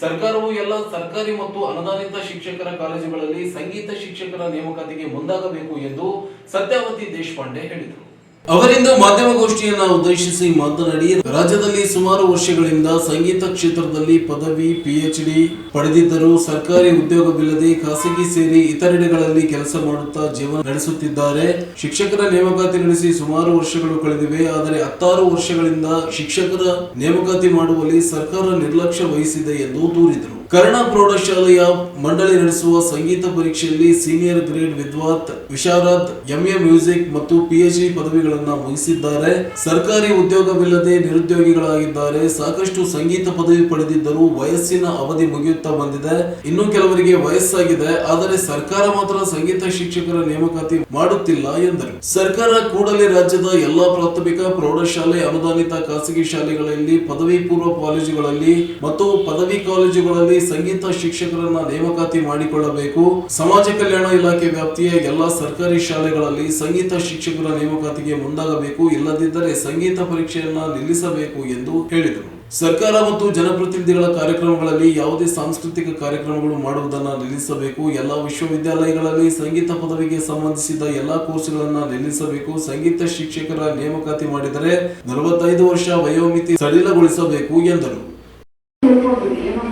ಸರ್ಕಾರವು ಎಲ್ಲ ಸರ್ಕಾರಿ ಮತ್ತು ಅನುದಾನಿತ ಶಿಕ್ಷಕರ ಕಾಲೇಜುಗಳಲ್ಲಿ ಸಂಗೀತ ಶಿಕ್ಷಕರ ನೇಮಕಾತಿಗೆ ಮುಂದಾಗಬೇಕು ಎಂದು ಸತ್ಯಾವತಿ ದೇಶಪಾಂಡೆ ಹೇಳಿದರು. ಅವರಿಂದು ಮಾಧ್ಯಮಗೋಷ್ಠಿಯನ್ನು ಉದ್ದೇಶಿಸಿ ಮಾತನಾಡಿ, ರಾಜ್ಯದಲ್ಲಿ ಸುಮಾರು ವರ್ಷಗಳಿಂದ ಸಂಗೀತ ಕ್ಷೇತ್ರದಲ್ಲಿ ಪದವಿ, PhD ಪಡೆದಿದ್ದರೂ ಸರ್ಕಾರಿ ಉದ್ಯೋಗವಿಲ್ಲದೆ ಖಾಸಗಿ ಸೇರಿ ಇತರೆಡೆಗಳಲ್ಲಿ ಕೆಲಸ ಮಾಡುತ್ತಾ ಜೀವನ ನಡೆಸುತ್ತಿದ್ದಾರೆ. ಶಿಕ್ಷಕರ ನೇಮಕಾತಿ ನಡೆಸಿ ಸುಮಾರು ವರ್ಷಗಳು ಕಳೆದಿವೆ. ಆದರೆ 16 ವರ್ಷಗಳಿಂದ ಶಿಕ್ಷಕರ ನೇಮಕಾತಿ ಮಾಡುವಲ್ಲಿ ಸರ್ಕಾರ ನಿರ್ಲಕ್ಷ್ಯ ವಹಿಸಿದೆ ಎಂದು ದೂರಿದರು. ಕರ್ಣ ಪ್ರೌಢಶಾಲೆಯ ಮಂಡಳಿ ನಡೆಸುವ ಸಂಗೀತ ಪರೀಕ್ಷೆಯಲ್ಲಿ ಸೀನಿಯರ್ ಗ್ರೇಡ್ ವಿದ್ವಾಂಸ, ವಿಶಾರದ್, MA ಮ್ಯೂಸಿಕ್ ಮತ್ತು PhD ಪದವಿಗಳನ್ನು ಮುಗಿಸಿದ್ದಾರೆ. ಸರ್ಕಾರಿ ಉದ್ಯೋಗವಿಲ್ಲದೆ ನಿರುದ್ಯೋಗಿಗಳಾಗಿದ್ದಾರೆ. ಸಾಕಷ್ಟು ಸಂಗೀತ ಪದವಿ ಪಡೆದಿದ್ದರೂ ವಯಸ್ಸಿನ ಅವಧಿ ಮುಗಿಯುತ್ತಾ ಬಂದಿದೆ. ಇನ್ನು ಕೆಲವರಿಗೆ ವಯಸ್ಸಾಗಿದೆ. ಆದರೆ ಸರ್ಕಾರ ಮಾತ್ರ ಸಂಗೀತ ಶಿಕ್ಷಕರ ನೇಮಕಾತಿ ಮಾಡುತ್ತಿಲ್ಲ ಎಂದರು. ಸರ್ಕಾರ ಕೂಡಲೇ ರಾಜ್ಯದ ಎಲ್ಲಾ ಪ್ರಾಥಮಿಕ ಪ್ರೌಢಶಾಲೆ, ಅನುದಾನಿತ ಖಾಸಗಿ ಶಾಲೆಗಳಲ್ಲಿ, ಪದವಿ ಪೂರ್ವ ಕಾಲೇಜುಗಳಲ್ಲಿ ಮತ್ತು ಪದವಿ ಕಾಲೇಜುಗಳಲ್ಲಿ ಸಂಗೀತ ಶಿಕ್ಷಕರನ್ನ ನೇಮಕಾತಿ ಮಾಡಿಕೊಳ್ಳಬೇಕು. ಸಮಾಜ ಕಲ್ಯಾಣ ಇಲಾಖೆ ವ್ಯಾಪ್ತಿಯ ಎಲ್ಲಾ ಸರ್ಕಾರಿ ಶಾಲೆಗಳಲ್ಲಿ ಸಂಗೀತ ಶಿಕ್ಷಕರ ನೇಮಕಾತಿಗೆ ಮುಂದಾಗಬೇಕು. ಇಲ್ಲದಿದ್ದರೆ ಸಂಗೀತ ಪರೀಕ್ಷೆಯನ್ನ ನಿಲ್ಲಿಸಬೇಕು ಎಂದು ಹೇಳಿದರು. ಸರ್ಕಾರ ಮತ್ತು ಜನಪ್ರತಿನಿಧಿಗಳ ಕಾರ್ಯಕ್ರಮಗಳಲ್ಲಿ ಯಾವುದೇ ಸಾಂಸ್ಕೃತಿಕ ಕಾರ್ಯಕ್ರಮಗಳು ಮಾಡುವುದನ್ನು ನಿಲ್ಲಿಸಬೇಕು. ಎಲ್ಲಾ ವಿಶ್ವವಿದ್ಯಾಲಯಗಳಲ್ಲಿ ಸಂಗೀತ ಪದವಿಗೆ ಸಂಬಂಧಿಸಿದ ಎಲ್ಲಾ ಕೋರ್ಸ್ಗಳನ್ನು ನಿಲ್ಲಿಸಬೇಕು. ಸಂಗೀತ ಶಿಕ್ಷಕರ ನೇಮಕಾತಿ ಮಾಡಿದರೆ 45 ವರ್ಷ ವಯೋಮಿತಿ ಸಡಿಲಗೊಳಿಸಬೇಕು ಎಂದರು.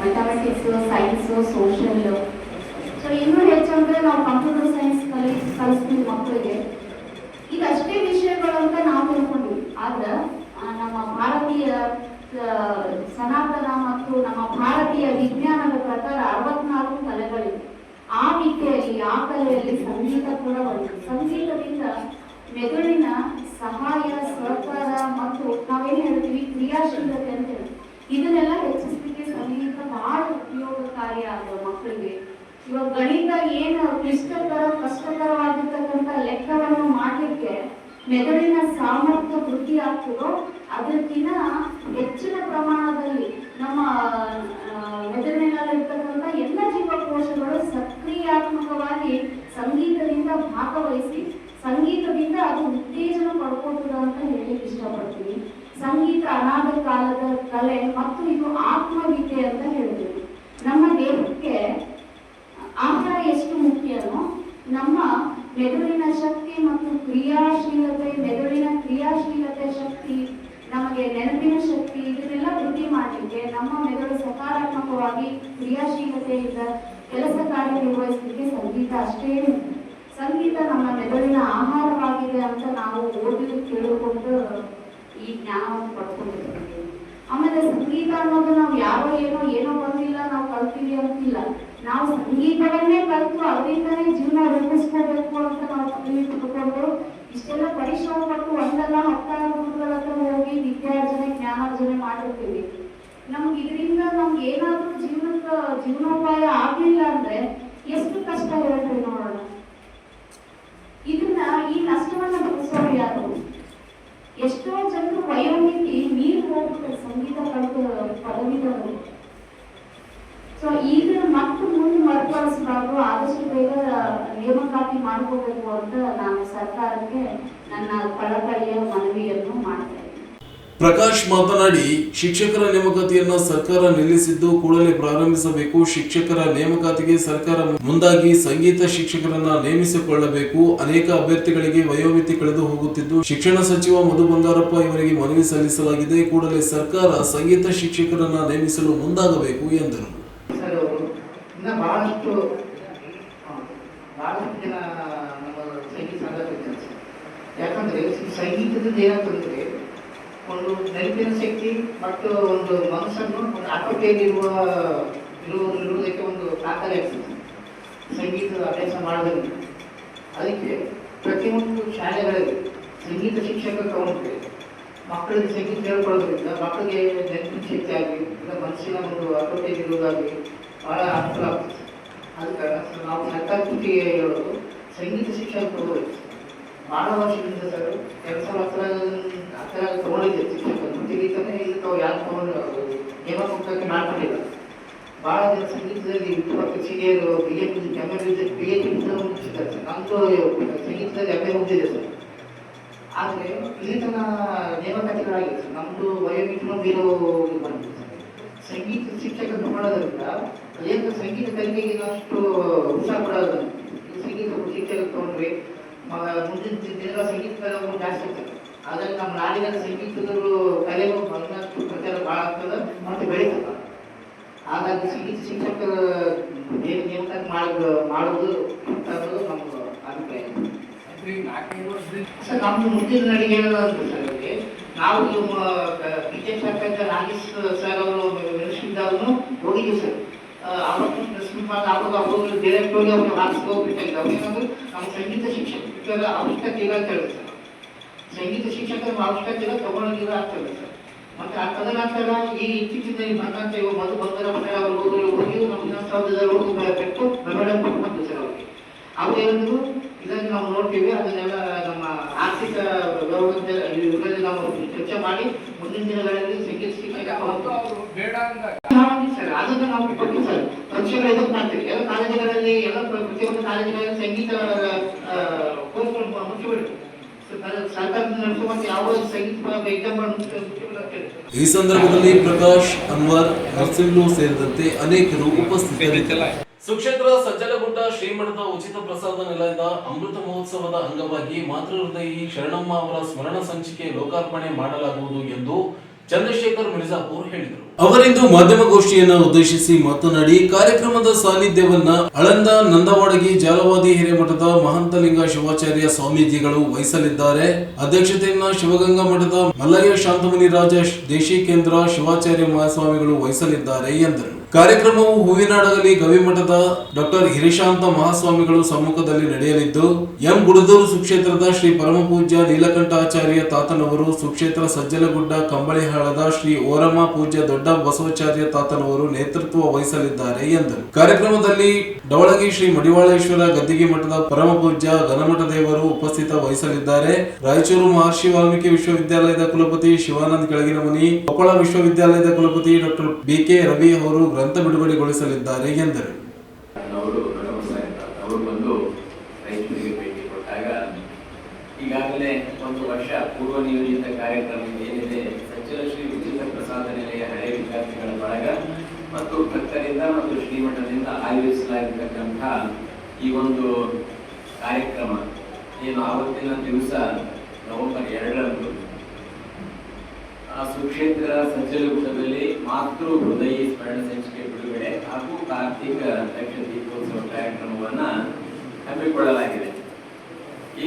ಮ್ಯಾಥಮೆಟಿಕ್ಸ್, ಸೈನ್ಸ್, ಸೋಷಿಯಲ್, ಸೊ ಇನ್ನೂ ಹೆಚ್ಚಂದ್ರೆ ನಾವು ಕಂಪ್ಯೂಟರ್ ಸೈನ್ಸ್ ಕಲಿಸ್ತೀವಿ ಮಕ್ಕಳಿಗೆ. ಇದಷ್ಟೇ ವಿಷಯಗಳು ಅಂತ ನಾವು ತಿಳ್ಕೊಂಡ್ವಿ. ಆದ್ರೆ ನಮ್ಮ ಭಾರತೀಯ ಸನಾತನ ಮತ್ತು ನಮ್ಮ ಭಾರತೀಯ ವಿಜ್ಞಾನದ ಪ್ರಕಾರ 64 ಕಲೆಗಳಿವೆ. ಆ ವಿದ್ಯೆಯಲ್ಲಿ, ಆ ಕಲೆಯಲ್ಲಿ ಸಂಗೀತ ಕೂಡ ಒಂದು. ಸಂಗೀತದಿಂದ ಮೆದುಳಿನ ಸಹಾಯ, ಸಹಕಾರ ಮತ್ತು ನಾವೇನು ಹೇಳ್ತೀವಿ ಕ್ರಿಯಾಶೀಲತೆ ಅಂತ ಹೇಳಿ, ಇದನ್ನೆಲ್ಲ ಹೆಚ್ಚಿಸಲಿಕ್ಕೆ ಸಂಗೀತ ಬಹಳ ಉಪಯೋಗಕಾರಿ ಆಗುವ ಮಕ್ಕಳಿಗೆ. ಇವಾಗ ಗಣಿತ ಏನು ಕಷ್ಟಕರವಾಗಿರ್ತಕ್ಕಂಥ ಲೆಕ್ಕವನ್ನು ಮಾಡಲಿಕ್ಕೆ ಮೆದುಳಿನ ಸಾಮರ್ಥ್ಯ ವೃದ್ಧಿ ಆಗ್ತದೋ ಅದಕ್ಕಿಂತ ಹೆಚ್ಚಿನ ಪ್ರಮಾಣದಲ್ಲಿ ನಮ್ಮ ಮೆದುಳಿನಲ್ಲಿರ್ತಕ್ಕಂಥ ಎಲ್ಲ ಜೀವಕೋಶಗಳು ಸಕ್ರಿಯಾತ್ಮಕವಾಗಿ ಸಂಗೀತದಿಂದ ಭಾಗವಹಿಸಿ ಸಂಗೀತದಿಂದ ಅದು ಉತ್ತೇಜನ ಪಡ್ಕೊಳ್ತದ ಅಂತ ಹೇಳಲಿಕ್ಕೆ ಇಷ್ಟಪಡ್ತೀನಿ. ಸಂಗೀತ ಅನಾದಿ ಕಾಲದ ಕಲೆ ಮತ್ತು ಇದು ಆತ್ಮವಿದ್ಯೆ ಅಂತ ಹೇಳ್ತೀವಿ. ನಮ್ಮ ದೇಹಕ್ಕೆ ಆಹಾರ ಎಷ್ಟು ಮುಖ್ಯನೋ ನಮ್ಮ ಮೆದುಳಿನ ಶಕ್ತಿ ಮತ್ತು ಮೆದುಳಿನ ಕ್ರಿಯಾಶೀಲತೆ ಶಕ್ತಿ, ನಮಗೆ ನೆನಪಿನ ಶಕ್ತಿ, ಇದನ್ನೆಲ್ಲ ವೃದ್ಧಿ ಮಾಡಲಿಕ್ಕೆ ನಮ್ಮ ಮೆದುಳು ಸಕಾರಾತ್ಮಕವಾಗಿ ಕ್ರಿಯಾಶೀಲತೆಯಿಂದ ಕೆಲಸ ಕಾರ್ಯನಿರ್ವಹಿಸಲಿಕ್ಕೆ ಸಂಗೀತ ಅಷ್ಟೇ. ಸಂಗೀತ ನಮ್ಮ ಮೆದುಳಿನ ಆಹಾರವಾಗಿದೆ ಅಂತ ನಾವು ಓದಿ ಕೇಳಿಕೊಂಡು ಈ ಜ್ಞಾನವನ್ನು ಪಡ್ಕೊಂಡಿರ್ತೀವಿ. ಆಮೇಲೆ ಸಂಗೀತ ಅನ್ನೋದು ನಾವು ಯಾರೋ ಏನೋ ಬಂದಿಲ್ಲ ನಾವು ಕಲ್ತೀವಿ ಅಂತಿಲ್ಲ. ನಾವು ಸಂಗೀತವನ್ನೇ ಕಲಿತು ಅದರಿಂದನೇ ಜೀವನ ರೂಪಿಸ್ಕೋಬೇಕು ಅಂತ ನಾವು ತಿಳಿದುಕೊಂಡು ಇಷ್ಟೆಲ್ಲ ಪರಿಶ್ರಮ ಪಟ್ಟು ಒಂದಲ್ಲ 10 ಗುರುಗಳ ಹತ್ರ ಹೋಗಿ ವಿದ್ಯಾರ್ಜನೆ ಜ್ಞಾನಾರ್ಜನೆ ಮಾಡಿರ್ತೀವಿ. ನಮ್ಗೆ ಇದರಿಂದ ನಮ್ಗೆ ಏನಾದ್ರೂ ಜೀವನೋಪಾಯ ಆಗ್ಲಿಲ್ಲ ಅಂದ್ರೆ ಎಷ್ಟು ಕಷ್ಟ ಹೇಳ್ರಿ ನೋಡೋಣ. ಇದನ್ನ ಈ ನಷ್ಟವನ್ನ ಭರಿಸೋರು ಯಾರು? ಎಷ್ಟೋ ಜನರು ವಯೋಮಿತಿ ನೀರು ಹೋಗ್ಬಿಟ್ಟು ಸಂಗೀತ ಕಲಿತು ಪದವಿದವರು. ಸೊ ಈಗ ಮತ್ತೆ ಮುಂದೆ ಮರುಕಳಿಸಬಾರ್ದು, ಆದಷ್ಟು ಬೇಗ ನೇಮಕಾತಿ ಮಾಡ್ಕೋಬೇಕು ಅಂತ ನಾನು ಸರ್ಕಾರಕ್ಕೆ ನನ್ನ ಕಳಕಳಿಯ ಮನವಿಯನ್ನು ಮಾಡ್ತೇನೆ. ಪ್ರಕಾಶ್ ಮಾತನಾಡಿ, ಶಿಕ್ಷಕರ ನೇಮಕಾತಿಯನ್ನ ಸರ್ಕಾರ ನಿಲ್ಲಿಸಿದ್ದು ಕೂಡಲೇ ಪ್ರಾರಂಭಿಸಬೇಕು. ಶಿಕ್ಷಕರ ನೇಮಕಾತಿಗೆ ಸರ್ಕಾರ ಮುಂದಾಗಿ ಸಂಗೀತ ಶಿಕ್ಷಕರನ್ನ ನೇಮಿಸಿಕೊಳ್ಳಬೇಕು. ಅನೇಕ ಅಭ್ಯರ್ಥಿಗಳಿಗೆ ವಯೋಮಿತಿ ಕಳೆದು ಹೋಗುತ್ತಿದ್ದು ಶಿಕ್ಷಣ ಸಚಿವ ಮಧು ಬಂಗಾರಪ್ಪ ಇವರಿಗೆ ಮನವಿ ಸಲ್ಲಿಸಲಾಗಿದೆ. ಕೂಡಲೇ ಸರ್ಕಾರ ಸಂಗೀತ ಶಿಕ್ಷಕರನ್ನ ನೇಮಿಸಲು ಮುಂದಾಗಬೇಕು ಎಂದರು. ಬಹಳಷ್ಟು ಜನ ನಮ್ಮ ಸಂಗೀತ ಯಾಕಂದ್ರೆ ಸಂಗೀತದ ಏನಂತಂದ್ರೆ ಒಂದು ನೆನಪಿನ ಶಕ್ತಿ ಮತ್ತು ಒಂದು ಮನಸ್ಸನ್ನು ಒಂದು ಇರುವುದಕ್ಕೆ ಒಂದು ದಾಖಲೆ ಆಗ್ತದೆ ಸಂಗೀತದ ಅಭ್ಯಾಸ ಮಾಡೋದ್ರಿಂದ. ಅದಕ್ಕೆ ಪ್ರತಿಯೊಂದು ಶಾಲೆಗಳಲ್ಲಿ ಸಂಗೀತ ಶಿಕ್ಷಕರು ತಗೊಂಡ್ರೆ ಮಕ್ಕಳಿಗೆ ಸಂಗೀತ ಹೇಳ್ಕೊಳ್ಳೋದ್ರಿಂದ ಮಕ್ಕಳಿಗೆ ನೆನಪಿನ ಶಕ್ತಿ ಆಗಲಿ ಇಲ್ಲ ಮನಸ್ಸಿನ ಒಂದು ಇರುವುದಾಗಲಿ ಬಹಳ ಅನುಕೂಲ ಆಗ್ತದೆ. ಆದ ಕಾರಣ ನಾವು ಸರ್ಕಾರ ಕೃತಿಗೆ ಹೇಳೋದು ಸಂಗೀತ ಶಿಕ್ಷಕರು ಬಹಳ ವರ್ಷದಿಂದ ಸರ್ 2010 ತಗೊಂಡಿದ್ದೆ ಶಿಕ್ಷಕರು ತೆಗಿತಾನೆ ಇಲ್ಲಿ ತಾವು ಯಾರು ತಗೊಂಡು ನೇಮಕಾತಿ ಮಾಡ್ಕೊಂಡಿಲ್ಲ. ಭಾಳ ಜನ ಸಂಗೀತದಲ್ಲಿ 20 ಸೀನಿಯರು PhD ಮುಗಿಸಿದ್ದಾರೆ ಸರ್. ನಮ್ಮದು ಸಂಗೀತದಲ್ಲಿ MA ಮುಗಿದಿದೆ ಸರ್. ಆದರೆ ಇಲ್ಲಿ ತನ ನೇಮಕಾತಿಗಳಾಗಿದೆ ಸರ್. ನಮ್ಮದು ವಯೋಮಿತಿನೂ ಬೀರೋ ಬಂದಿದೆ ಸರ್. ಸಂಗೀತ ಶಿಕ್ಷಕ ತಗೊಳ್ಳೋದ್ರಿಂದ ಅದೇನು ಸಂಗೀತ ಕಲಿಕೆಗೆ ಅಷ್ಟು ಉತ್ಸಾಹ ಪಡೋದು. ಸಂಗೀತ ಶಿಕ್ಷಕ ತಗೊಂಡ್ರೆ ಮುಂದಿನ ದಿನ ಸಂಗೀತ ಕಲೆ ಜಾಸ್ತಿ ಆಗ್ತದೆ. ಹಾಗಾಗಿ ನಮ್ಮ ನಾಡಿನ ಸಂಗೀತದವರು ಕಲೆಗೂ ಮನಸ್ಸು ಪ್ರಚಾರ ಭಾಳ ಆಗ್ತದೆ ಮತ್ತು ಬೆಳೀತದೆ. ಹಾಗಾಗಿ ಸಂಗೀತ ಶಿಕ್ಷಕರ ನೇಮಕಾತಿ ಮಾಡೋದು ಅನ್ನೋದು ನಮ್ಮ ಅಭಿಪ್ರಾಯ ಸರ್. ನಮ್ದು ಮುಂದಿನ ನಡಿಗೆ ಏನಲ್ಲ ಅಂತ ಸರ್, ನಾವು ವಿಜಯ್ ಸರ್ಕಾರ ನಾಗೇಶ್ ಸರ್ ಅವರು ಮಿನಿಸ್ಟ್ರಿದ್ದಾಗೂ ಹೋಗಿದ್ದೀವಿ ಸರ್. ಅವತ್ತು ಅವರು ಡೈರೆಕ್ಟ್ ಹೋಗಿ ಅವ್ರಿಗೆ ಹಾಕಿಸ್ಕೋಗ್ಬೇಕಾಗಿದೆ. ಅವ್ರೇನಾದ್ರು ನಮ್ಮ ಸಂಗೀತ ಶಿಕ್ಷಕರ ಅವಶ್ಯಕತೆ ಇಲ್ಲ ಅಂತ ಹೇಳಿದ್ರು ಸರ್. ಸಂಗೀತ ಶಿಕ್ಷಕರ ಅವಶ್ಯಕತೆ ತಗೊಂಡಿಲ್ಲ ಆಗ್ತದೆ ಸರ್. ಮತ್ತೆ ಆ ತದನಂತರ ಈ ಇತ್ತೀಚಿನ ಬಂದಂತ ಇವಾಗ ಮಧು ಬಂಗಾರಪ್ಪ ಅವರು ಹೋಗಿ ನಮ್ಮ ವಿಧಾನಸೌಧದಲ್ಲಿ ಹೋಗಿ ಬೆಟ್ಟು ಮೆಮೋರಿಯಲ್ ಕೊಟ್ಟು ಸರ್ ಅವ್ರಿಗೆ. ಅವ್ರು ಹೇಳಿದ್ರು ಇದನ್ನು ನಾವು ನೋಡ್ತೀವಿ, ಅದನ್ನೆಲ್ಲ ನಮ್ಮ ಆರ್ಥಿಕ ವ್ಯವಹಾರದಲ್ಲಿ ನಾವು ಚರ್ಚೆ ಮಾಡಿ ಮುಂದಿನ ದಿನಗಳಲ್ಲಿ ಸಂಗೀತ ಶಿಕ್ಷಕ ಬೇಡ ಸರ್. ಅದನ್ನು ನಾವು ಕೊಟ್ಟು ಸರ್ ಪರೀಕ್ಷೆಗಳು ಎದುರು ಮಾಡ್ತೀವಿ. ಎಲ್ಲ ಕಾಲೇಜುಗಳಲ್ಲಿ ಪ್ರತಿಯೊಂದು ಕಾಲೇಜುಗಳಲ್ಲಿ ಸಂಗೀತ ಕೋರ್ಸ್ಗಳು ಮುಚ್ಚಿಬಿಡ್ತೀವಿ. ಸಾಕಾಗಿ ನಡೆಸುವಂತ ಯಾವ ಸಂಗೀತ ಎಕ್ಸಾಮ್ ಈ ಸಂದರ್ಭದಲ್ಲಿ ಪ್ರಕಾಶ್, ಅನ್ವರ್, ನರ್ಸಿಂಗ್ಲು ಸೇರಿದಂತೆ ಅನೇಕರು ಉಪಸ್ಥಿತರಿದ್ದರು. ಸುಕ್ಷೇತ್ರ ಸಜ್ಜಲಗುಡ್ಡ ಶ್ರೀಮಠದ ಉಚಿತ ಪ್ರಸಾದ ನಿಲಯದ ಅಮೃತ ಮಹೋತ್ಸವದ ಅಂಗವಾಗಿ ಮಾತೃಹೃದಯಿ ಶರಣಮ್ಮ ಅವರ ಸ್ಮರಣ ಸಂಚಿಕೆ ಲೋಕಾರ್ಪಣೆ ಮಾಡಲಾಗುವುದು ಎಂದು ಚಂದ್ರಶೇಖರ್ ಮಿರ್ಜಾಪುರ್ ಹೇಳಿದರು. ಅವರಿಂದು ಮಾಧ್ಯಮಗೋಷ್ಠಿಯನ್ನು ಉದ್ದೇಶಿಸಿ ಮಾತನಾಡಿ, ಕಾರ್ಯಕ್ರಮದ ಸಾನ್ನಿಧ್ಯವನ್ನ ಆಳಂದ ನಂದವಾಡಗಿ ಜಾಲವಾದಿ ಹಿರೇಮಠದ ಮಹಂತಲಿಂಗ ಶಿವಾಚಾರ್ಯ ಸ್ವಾಮೀಜಿಗಳು ವಹಿಸಲಿದ್ದಾರೆ. ಅಧ್ಯಕ್ಷತೆಯನ್ನ ಶಿವಗಂಗಾ ಮಠದ ಮಲ್ಲಯ್ಯ ಶಾಂತಮುನಿರಾಜ ದೇಶಿಕೇಂದ್ರ ಶಿವಾಚಾರ್ಯ ಮಹಾಸ್ವಾಮಿಗಳು ವಹಿಸಲಿದ್ದಾರೆ ಎಂದರು. ಕಾರ್ಯಕ್ರಮವು ಹೂವಿನಾಡಗಲಿ ಗವಿಮಠದ ಡಾಕ್ಟರ್ ಹಿರಿಶಾಂತ ಮಹಾಸ್ವಾಮಿಗಳು ಸಮ್ಮುಖದಲ್ಲಿ ನಡೆಯಲಿದ್ದು, ಎಂ ಗುಡದೂರು ಸುಕ್ಷೇತ್ರದ ಶ್ರೀ ಪರಮಪೂಜ್ಯ ನೀಲಕಂಠಾಚಾರ್ಯ ತಾತನವರು, ಸುಕ್ಷೇತ್ರ ಸಜ್ಜಲಗುಡ್ಡ ಕಂಬಳಿಹಾಳದ ಶ್ರೀ ಓರಮ್ಮ ಪೂಜ್ಯ ದೊಡ್ಡ ಬಸವಾಚಾರ್ಯ ತಾತನವರು ನೇತೃತ್ವ ವಹಿಸಲಿದ್ದಾರೆ ಎಂದರು. ಕಾರ್ಯಕ್ರಮದಲ್ಲಿ ಡವಳಗಿ ಶ್ರೀ ಮಡಿವಾಳೇಶ್ವರ ಗದ್ದಿಗೆ ಮಠದ ಪರಮಪೂಜ್ಯ ಘನಮಠ ದೇವರು ಉಪಸ್ಥಿತ ವಹಿಸಲಿದ್ದಾರೆ. ರಾಯಚೂರು ಮಹರ್ಷಿ ವಾಲ್ಮೀಕಿ ವಿಶ್ವವಿದ್ಯಾಲಯದ ಕುಲಪತಿ ಶಿವಾನಂದ್ ಕೆಳಗಿನಮನಿ, ಕೊಪ್ಪಳ ವಿಶ್ವವಿದ್ಯಾಲಯದ ಕುಲಪತಿ ಡಾಕ್ಟರ್ BK ರವಿ ಅವರು ಗ್ರಂಥ ಬಿಡುಗಡೆಗೊಳಿಸಲಿದ್ದಾರೆ ಎಂದರು. ಅವರು ಬಂದು ರೈತರಿಗೆ ಭೇಟಿ ಕೊಟ್ಟಾಗ ಈಗಾಗಲೇ ಒಂದು ವರ್ಷ ಪೂರ್ವ ನಿಯೋಜಿತ ಕಾರ್ಯಕ್ರಮ ಏನಿದೆ ಸಜ್ಜಲಶ್ರೀ ಉಚಿತ ಪ್ರಸಾದ ನಿಲಯ ಹಳೆಯ ವಿದ್ಯಾರ್ಥಿಗಳ ಬಳಗ ಮತ್ತು ಭಕ್ತರಿಂದ ಮತ್ತು ಶ್ರೀಮಠದಿಂದ ಆಯೋಜಿಸಲಾಗಿರ್ತಕ್ಕಂಥ ಈ ಒಂದು ಕಾರ್ಯಕ್ರಮ ಏನು ಆವತ್ತಿನ ದಿವಸ ನವೆಂಬರ್ 2ರಂದು ಸುಕ್ಷೇತ್ರ ಸಜ್ಜಲಗುಡ್ಡದಲ್ಲಿ ಮಾತೃ ಹೃದಯ ಸ್ಮರಣ ಸಂಚಿಕೆ ಬಿಡುಗಡೆ ಹಾಗೂ ಕಾರ್ತಿಕ ಲಕ್ಷ ದೀಪೋತ್ಸವ ಕಾರ್ಯಕ್ರಮವನ್ನ ಹಮ್ಮಿಕೊಳ್ಳಲಾಗಿದೆ.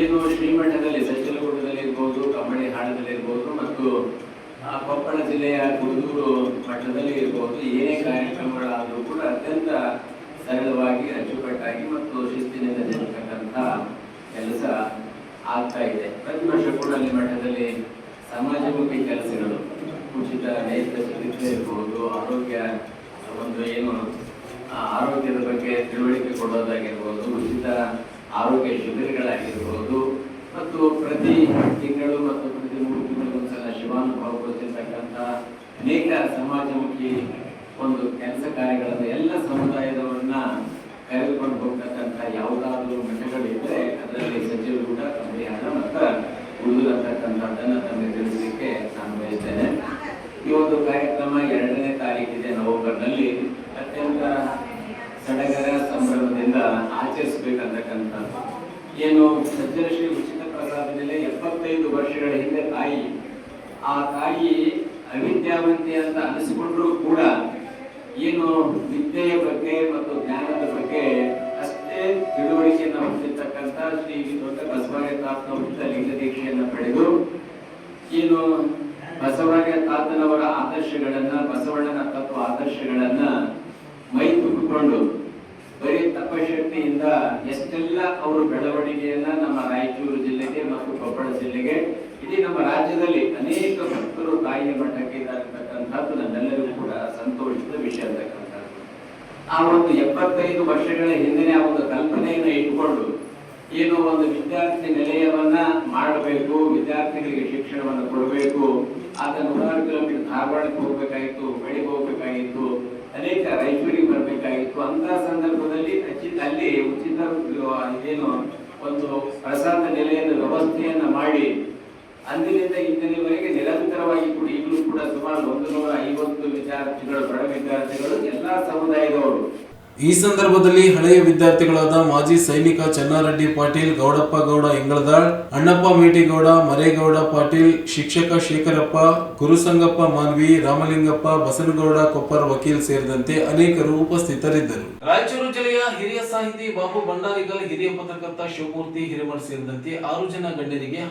ಏನು ಶ್ರೀಮಠದಲ್ಲಿ ಸಜ್ಜಲಗುಡ್ಡದಲ್ಲಿ ಇರ್ಬೋದು, ಕಂಬಳಿಹಾಳದಲ್ಲಿ ಇರ್ಬೋದು ಮತ್ತು ಕೊಪ್ಪಳ ಜಿಲ್ಲೆಯ ಗುಡದೂರು ಮಠದಲ್ಲಿ ಇರ್ಬೋದು, ಏನೇ ಕಾರ್ಯಕ್ರಮಗಳಾದರೂ ಕೂಡ ಅತ್ಯಂತ ಸರಳವಾಗಿ ಅಚ್ಚುಕಟ್ಟಾಗಿ ಮತ್ತು ಶಿಸ್ತಿನಿಂದ ಜರುಗತಕ್ಕಂಥ ಕೆಲಸ ಆಗ್ತಾ ಇದೆ. ಪ್ರತಿ ವರ್ಷ ಕೂಡ ಅಲ್ಲಿ ಮಠದಲ್ಲಿ ಸಮಾಜಮುಖಿ ಕೆಲಸಗಳು, ಉಚಿತ ನೇತ್ರ ಚಿಕಿತ್ಸೆ ಇರ್ಬೋದು, ಆರೋಗ್ಯ ಒಂದು ಏನು ಆರೋಗ್ಯದ ಬಗ್ಗೆ ತಿಳುವಳಿಕೆ ಕೊಡೋದಾಗಿರ್ಬೋದು, ಉಚಿತ ಆರೋಗ್ಯ ಶಿಬಿರಗಳಾಗಿರ್ಬೋದು ಮತ್ತು ಪ್ರತಿ ತಿಂಗಳು ಮತ್ತು ಪ್ರತಿ 3 ತಿಂಗಳಿಗೊಂದ್ಸಲ ಶಿವಾನುಭವ ಕೊಡ್ತಿರ್ತಕ್ಕಂಥ ಅನೇಕ ಸಮಾಜಮುಖಿ ಒಂದು ಕೆಲಸ ಕಾರ್ಯಗಳನ್ನು ಎಲ್ಲ ಸಮುದಾಯದವರನ್ನ ಕರೆದುಕೊಂಡು ಹೋಗ್ತಕ್ಕಂಥ ಯಾವುದಾದ್ರೂ ಮಠಗಳಿದ್ರೆ ಅದರಲ್ಲಿ ಸಜ್ಜಲಗುಡ್ಡ, ಕಂಬಳಿಹಾಳ ಮತ್ತು ಉಳಿದಿರತಕ್ಕಂಥದ್ದನ್ನು ತಮಗೆ ತಿಳಿಸಲಿಕ್ಕೆ ನಾನು ಬಯಸ್ತೇನೆ. ಈ ಒಂದು ಕಾರ್ಯಕ್ರಮ 2ನೇ ತಾರೀಕಿದೆ ನವೆಂಬರ್ನಲ್ಲಿ ಅತ್ಯಂತ ಸಡಗರ ಸಂಭ್ರಮದಿಂದ ಆಚರಿಸಬೇಕಂತಕ್ಕಂಥದ್ದು. ಏನು ಸಜ್ಜಲಶ್ರೀ ಉಚಿತ ಪ್ರಸಾದ ನಿಲಯ 75 ವರ್ಷಗಳ ಹಿಂದೆ ಆ ತಾಯಿ ಅವಿದ್ಯಾವಂತಿ ಅಂತ ಅನಿಸಿಕೊಂಡ್ರೂ ಕೂಡ ಏನು ವಿದ್ಯೆಯ ಬಗ್ಗೆ ಮತ್ತು ಜ್ಞಾನದ ಬಗ್ಗೆ ಅಷ್ಟೇ ತಿಳುವಳಿಕೆಯನ್ನು ಹೊಂದಿರತಕ್ಕಂಥ ಶ್ರೀ ದೊಡ್ಡ ಬಸವರಾಯ ತಾತನವರಿಂದ ಲಿಂಗ ದೀಕ್ಷೆಯನ್ನು ಪಡೆದು ಏನು ಬಸವರಾಯ ತಾತನವರ ಆದರ್ಶಗಳನ್ನ, ಬಸವಣ್ಣನ ತತ್ವ ಆದರ್ಶಗಳನ್ನ ಮೈ ತುಂಬಿಕೊಂಡು ಬರೀ ತಪಶಕ್ತಿಯಿಂದ ಎಷ್ಟೆಲ್ಲ ಅವರು ಬೆಳವಣಿಗೆಯನ್ನ ನಮ್ಮ ರಾಯಚೂರು ಜಿಲ್ಲೆಗೆ ಮತ್ತು ಕೊಪ್ಪಳ ಜಿಲ್ಲೆಗೆ, ಇಡೀ ನಮ್ಮ ರಾಜ್ಯದಲ್ಲಿ ಅನೇಕ ಭಕ್ತರು ತಾಯಿಯ ಮಠಕ್ಕೆ ಇರತಕ್ಕಂಥದ್ದು ನಮ್ಮೆಲ್ಲರಿಗೂ ಕೂಡ ಸಂತೋಷದ ವಿಷಯ ಅಂತಕ್ಕಂಥದ್ದು. ಆ ಒಂದು 75 ವರ್ಷಗಳ ಹಿಂದಿನ ಆ ಒಂದು ಕಲ್ಪನೆಯನ್ನು ಇಟ್ಟುಕೊಂಡು ಏನು ಒಂದು ವಿದ್ಯಾರ್ಥಿ ನಿಲಯವನ್ನ ಮಾಡಬೇಕು, ವಿದ್ಯಾರ್ಥಿಗಳಿಗೆ ಶಿಕ್ಷಣವನ್ನು ಕೊಡಬೇಕು, ಆತ 100 ಕಿಲೋಮೀಟರ್ ಧಾರವಾಡಕ್ಕೆ ಹೋಗ್ಬೇಕಾಗಿತ್ತು, ಬೆಳಿಗ್ಗೆ ಹೋಗ್ಬೇಕಾಗಿತ್ತು, ಅನೇಕ ರಾಯಚೂರಿಗೆ ಬರಬೇಕಾಗಿತ್ತು. ಅಂತ ಸಂದರ್ಭದಲ್ಲಿ ಅಲ್ಲಿ ಉಚಿತ ಏನು ಒಂದು ಪ್ರಸಾದ ನಿಲಯದ ವ್ಯವಸ್ಥೆಯನ್ನ ಮಾಡಿ ಅಂದಿನಿಂದ ಇಂದಿನವರೆಗೆ ನಿರಂತರವಾಗಿ ಕೂಡ ಈಗಲೂ ಕೂಡ ಸುಮಾರು 150 ವಿದ್ಯಾರ್ಥಿಗಳು, ಬಡ ವಿದ್ಯಾರ್ಥಿಗಳು, ಎಲ್ಲಾ ಸಮುದಾಯದವರು. ಈ ಸಂದರ್ಭದಲ್ಲಿ ಹಳೆಯ ವಿದ್ಯಾರ್ಥಿಗಳಾದ ಮಾಜಿ ಸೈನಿಕ ಚನ್ನಾರೆಡ್ಡಿ ಪಾಟೀಲ್, ಗೌಡಪ್ಪ ಗೌಡ ಇಂಗಳದಾಳ್, ಅಣ್ಣಪ್ಪ ಮೇಟಿಗೌಡ, ಮರೇಗೌಡ ಪಾಟೀಲ್, ಶಿಕ್ಷಕ ಶೇಖರಪ್ಪ, ಗುರುಸಂಗಪ್ಪ ಮಾನ್ವಿ, ರಾಮಲಿಂಗಪ್ಪ, ಬಸನಗೌಡ ಕೊಪ್ಪರ್ ವಕೀಲ್ ಸೇರಿದಂತೆ ಅನೇಕರು ಉಪಸ್ಥಿತರಿದ್ದರು. ರಾಯಚೂರು ಜಿಲ್ಲೆಯ ಹಿರಿಯ ಸಾಹಿತಿ ಬಾಬು ಭಂಡಾರಿಗಲ್, ಹಿರಿಯ ಪತ್ರಕರ್ತ ಶಿವಮೂರ್ತಿ ಹಿರೇಮಠ್ ಸೇರಿದಂತೆ 6 ಜನ ಗಣ್ಯರಿಗೆ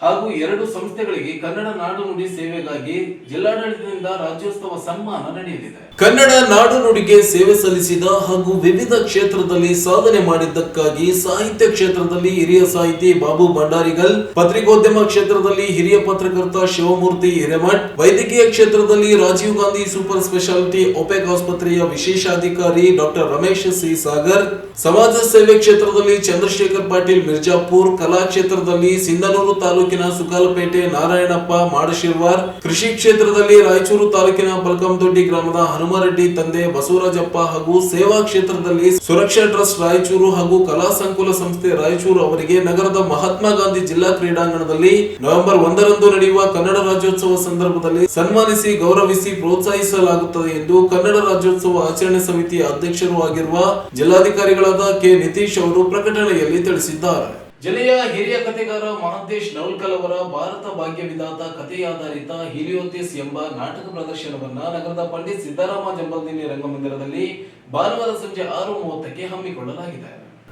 ಹಾಗೂ 2 ಸಂಸ್ಥೆಗಳಿಗೆ ಕನ್ನಡ ನಾಡು ನುಡಿ ಸೇವೆಗಾಗಿ ಜಿಲ್ಲಾಡಳಿತದಿಂದ ರಾಜ್ಯೋತ್ಸವ ಸನ್ಮಾನ ನಡೆಯಲಿದೆ. ಕನ್ನಡ ನಾಡು ನುಡಿಗೆ ಸೇವೆ ಸಲ್ಲಿಸಿದ ಹಾಗೂ ವಿವಿಧ ಕ್ಷೇತ್ರದಲ್ಲಿ ಸಾಧನೆ ಮಾಡಿದ್ದಕ್ಕಾಗಿ ಸಾಹಿತ್ಯ ಕ್ಷೇತ್ರದಲ್ಲಿ ಹಿರಿಯ ಸಾಹಿತಿ ಬಾಬು ಭಂಡಾರಿಗಲ್, ಪತ್ರಿಕೋದ್ಯಮ ಕ್ಷೇತ್ರದಲ್ಲಿ ಹಿರಿಯ ಪತ್ರಕರ್ತ ಶಿವಮೂರ್ತಿ ಹಿರೇಮಠ್, ವೈದ್ಯಕೀಯ ಕ್ಷೇತ್ರದಲ್ಲಿ ರಾಜೀವ್ ಗಾಂಧಿ ಸೂಪರ್ ಸ್ಪೆಷಾಲಿಟಿ ಒಪೆಕ್ ಆಸ್ಪತ್ರೆಯ ವಿಶೇಷಾಧಿಕಾರಿ ಡಾಕ್ಟರ್ ರಮೇಶ್ ಸಿ ಸಾಗರ್, ಸಮಾಜ ಸೇವೆ ಕ್ಷೇತ್ರದಲ್ಲಿ ಚಂದ್ರಶೇಖರ್ ಪಾಟೀಲ್ ಮಿರ್ಜಾಪುರ್, ಕಲಾ ಕ್ಷೇತ್ರದಲ್ಲಿ ಸಿಂಧನೂರು ತಾಲೂಕಿನ ಸುಕಾಲಪೇಟೆ ನಾರಾಯಣಪ್ಪ ಮಾಡಶಿರ್ವಾರ್, ಕೃಷಿ ಕ್ಷೇತ್ರದಲ್ಲಿ ರಾಯಚೂರು ತಾಲೂಕಿನ ಪಲ್ಕಂದೊಡ್ಡಿ ಗ್ರಾಮದ ಹನುಮರೆಡ್ಡಿ ತಂದೆ ಬಸವರಾಜಪ್ಪ ಹಾಗೂ ಸೇವಾ ಕ್ಷೇತ್ರದಲ್ಲಿ ಸುರಕ್ಷಾ ಟ್ರಸ್ಟ್ ರಾಯಚೂರು ಹಾಗೂ ಕಲಾ ಸಂಕುಲ ಸಂಸ್ಥೆ ರಾಯಚೂರು ಅವರಿಗೆ ನಗರದ ಮಹಾತ್ಮ ಗಾಂಧಿ ಜಿಲ್ಲಾ ಕ್ರೀಡಾಂಗಣದಲ್ಲಿ ನವೆಂಬರ್ 1ರಂದು ನಡೆಯುವ ಕನ್ನಡ ರಾಜ್ಯೋತ್ಸವ ಸಂದರ್ಭದಲ್ಲಿ ಸನ್ಮಾನಿಸಿ ಗೌರವಿಸಿ ಪ್ರೋತ್ಸಾಹಿಸಲಾಗುತ್ತದೆ ಎಂದು ಕನ್ನಡ ರಾಜ್ಯೋತ್ಸವ ಆಚರಣೆ ಸಮಿತಿಯ ಅಧ್ಯಕ್ಷರು ಆಗಿರುವ ಜಿಲ್ಲಾಧಿಕಾರಿಗಳಾದ ಕೆ ನಿತೀಶ್ ಅವರು ಪ್ರಕಟಣೆಯಲ್ಲಿ ತಿಳಿಸಿದ್ದಾರೆ. ಜಿಲ್ಲೆಯ ಹಿರಿಯ ಕಥೆಗಾರ ಮಹಾಂತೇಶ್ ನವಲ್ಕಲ್ ಅವರ ಭಾರತ ಭಾಗ್ಯ ವಿಧಾತ ಕಥೆಯಾಧಾರಿತ ಹಿಲಿಯೋತಿಸ್ ಎಂಬ ನಾಟಕ ಪ್ರದರ್ಶನವನ್ನ ನಗರದ ಪಂಡಿತ್ ಸಿದ್ದರಾಮ ಜಂಬಲ್ದಿನ್ನಿ ರಂಗಮಂದಿರದಲ್ಲಿ ಭಾನುವಾರ ಸಂಜೆ 6:30ಕ್ಕೆ ಹಮ್ಮಿಕೊಳ್ಳಲಾಗಿದೆ.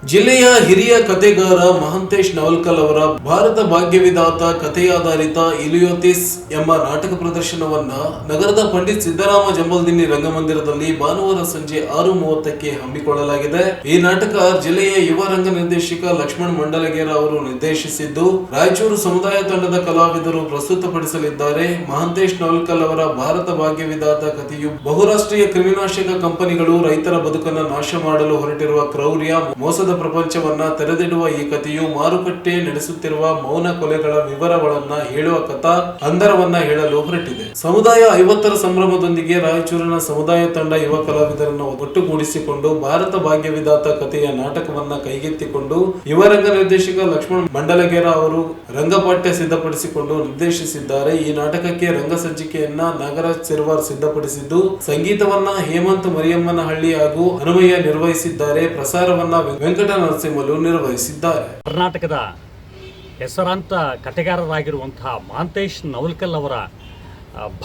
ಜಿಲ್ಲೆಯ ಹಿರಿಯ ಕಥೆಗಾರ ಮಹಾಂತೇಶ್ ನವಲ್ಕಲ್ ಅವರ ಭಾರತ ಭಾಗ್ಯ ವಿಧಾತ ಕಥೆಯಾಧಾರಿತ ಇಲಿಯೋತಿಸ್ ಎಂಬ ನಾಟಕ ಪ್ರದರ್ಶನವನ್ನ ನಗರದ ಪಂಡಿತ್ ಸಿದ್ದರಾಮ ಜಂಬಲ್ದಿನ್ನಿ ರಂಗಮಂದಿರದಲ್ಲಿ ಭಾನುವಾರ ಸಂಜೆ 6:30ಕ್ಕೆ ಹಮ್ಮಿಕೊಳ್ಳಲಾಗಿದೆ. ಈ ನಾಟಕ ಜಿಲ್ಲೆಯ ಯುವ ರಂಗ ನಿರ್ದೇಶಕ ಲಕ್ಷ್ಮಣ್ ಮಂಡಲಗೇರ ಅವರು ನಿರ್ದೇಶಿಸಿದ್ದು, ರಾಯಚೂರು ಸಮುದಾಯ ತಂಡದ ಕಲಾವಿದರು ಪ್ರಸ್ತುತಪಡಿಸಲಿದ್ದಾರೆ. ಮಹಾಂತೇಶ್ ನವಲ್ಕಲ್ ಅವರ ಭಾರತ ಭಾಗ್ಯ ವಿಧಾತ ಕಥೆಯು ಬಹುರಾಷ್ಟ್ರೀಯ ಕ್ರಿಮಿನಾಶಕ ಕಂಪನಿಗಳು ರೈತರ ಬದುಕನ್ನು ನಾಶ ಮಾಡಲು ಹೊರಟಿರುವ ಕ್ರೌರ್ಯ, ಮೋಸದ ಪ್ರಪಂಚವನ್ನ ತೆರೆದಿಡುವ ಈ ಕಥೆಯು ಮಾರುಕಟ್ಟೆ ನಡೆಸುತ್ತಿರುವ ಮೌನ ಕೊಲೆಗಳ ವಿವರಗಳನ್ನ ಹೇಳುವ ಕಥಾ ಹಂದರವನ್ನ ಹೇಳಲು ಹೊರಟಿದೆ. ಸಮುದಾಯ 50ರ ಸಂಭ್ರಮದೊಂದಿಗೆ ರಾಯಚೂರಿನ ಸಮುದಾಯ ತಂಡ ಯುವ ಕಲಾವಿದರನ್ನು ಒಟ್ಟುಗೂಡಿಸಿಕೊಂಡು ಭಾರತ ಭಾಗ್ಯ ವಿಧಾತ ಕಥೆಯ ನಾಟಕವನ್ನ ಕೈಗೆತ್ತಿಕೊಂಡು ಯುವ ರಂಗ ನಿರ್ದೇಶಕ ಲಕ್ಷ್ಮಣ್ ಮಂಡಲಗೇರ ಅವರು ರಂಗಪಾಠ್ಯ ಸಿದ್ಧಪಡಿಸಿಕೊಂಡು ನಿರ್ದೇಶಿಸಿದ್ದಾರೆ. ಈ ನಾಟಕಕ್ಕೆ ರಂಗ ಸಜ್ಜಿಕೆಯನ್ನ ನಾಗರಾಜ್ ಸಿರ್ವಾರ್ ಸಿದ್ಧಪಡಿಸಿದ್ದು, ಸಂಗೀತವನ್ನ ಹೇಮಂತ್ ಮರಿಯಮ್ಮನಹಳ್ಳಿ ಹಾಗೂ ಹನುಮಯ್ಯ ನಿರ್ವಹಿಸಿದ್ದಾರೆ. ಪ್ರಸಾರವನ್ನ ವೆಂಕಟ ನರಸಿಂಹಲು ನಿರ್ವಹಿಸಿದ್ದಾರೆ. ಕರ್ನಾಟಕದ ಹೆಸರಾಂತ ಕಥೆಗಾರರಾಗಿರುವಂತಹ ಮಹಾಂತೇಶ್ ನವಲ್ಕಲ್ ಅವರ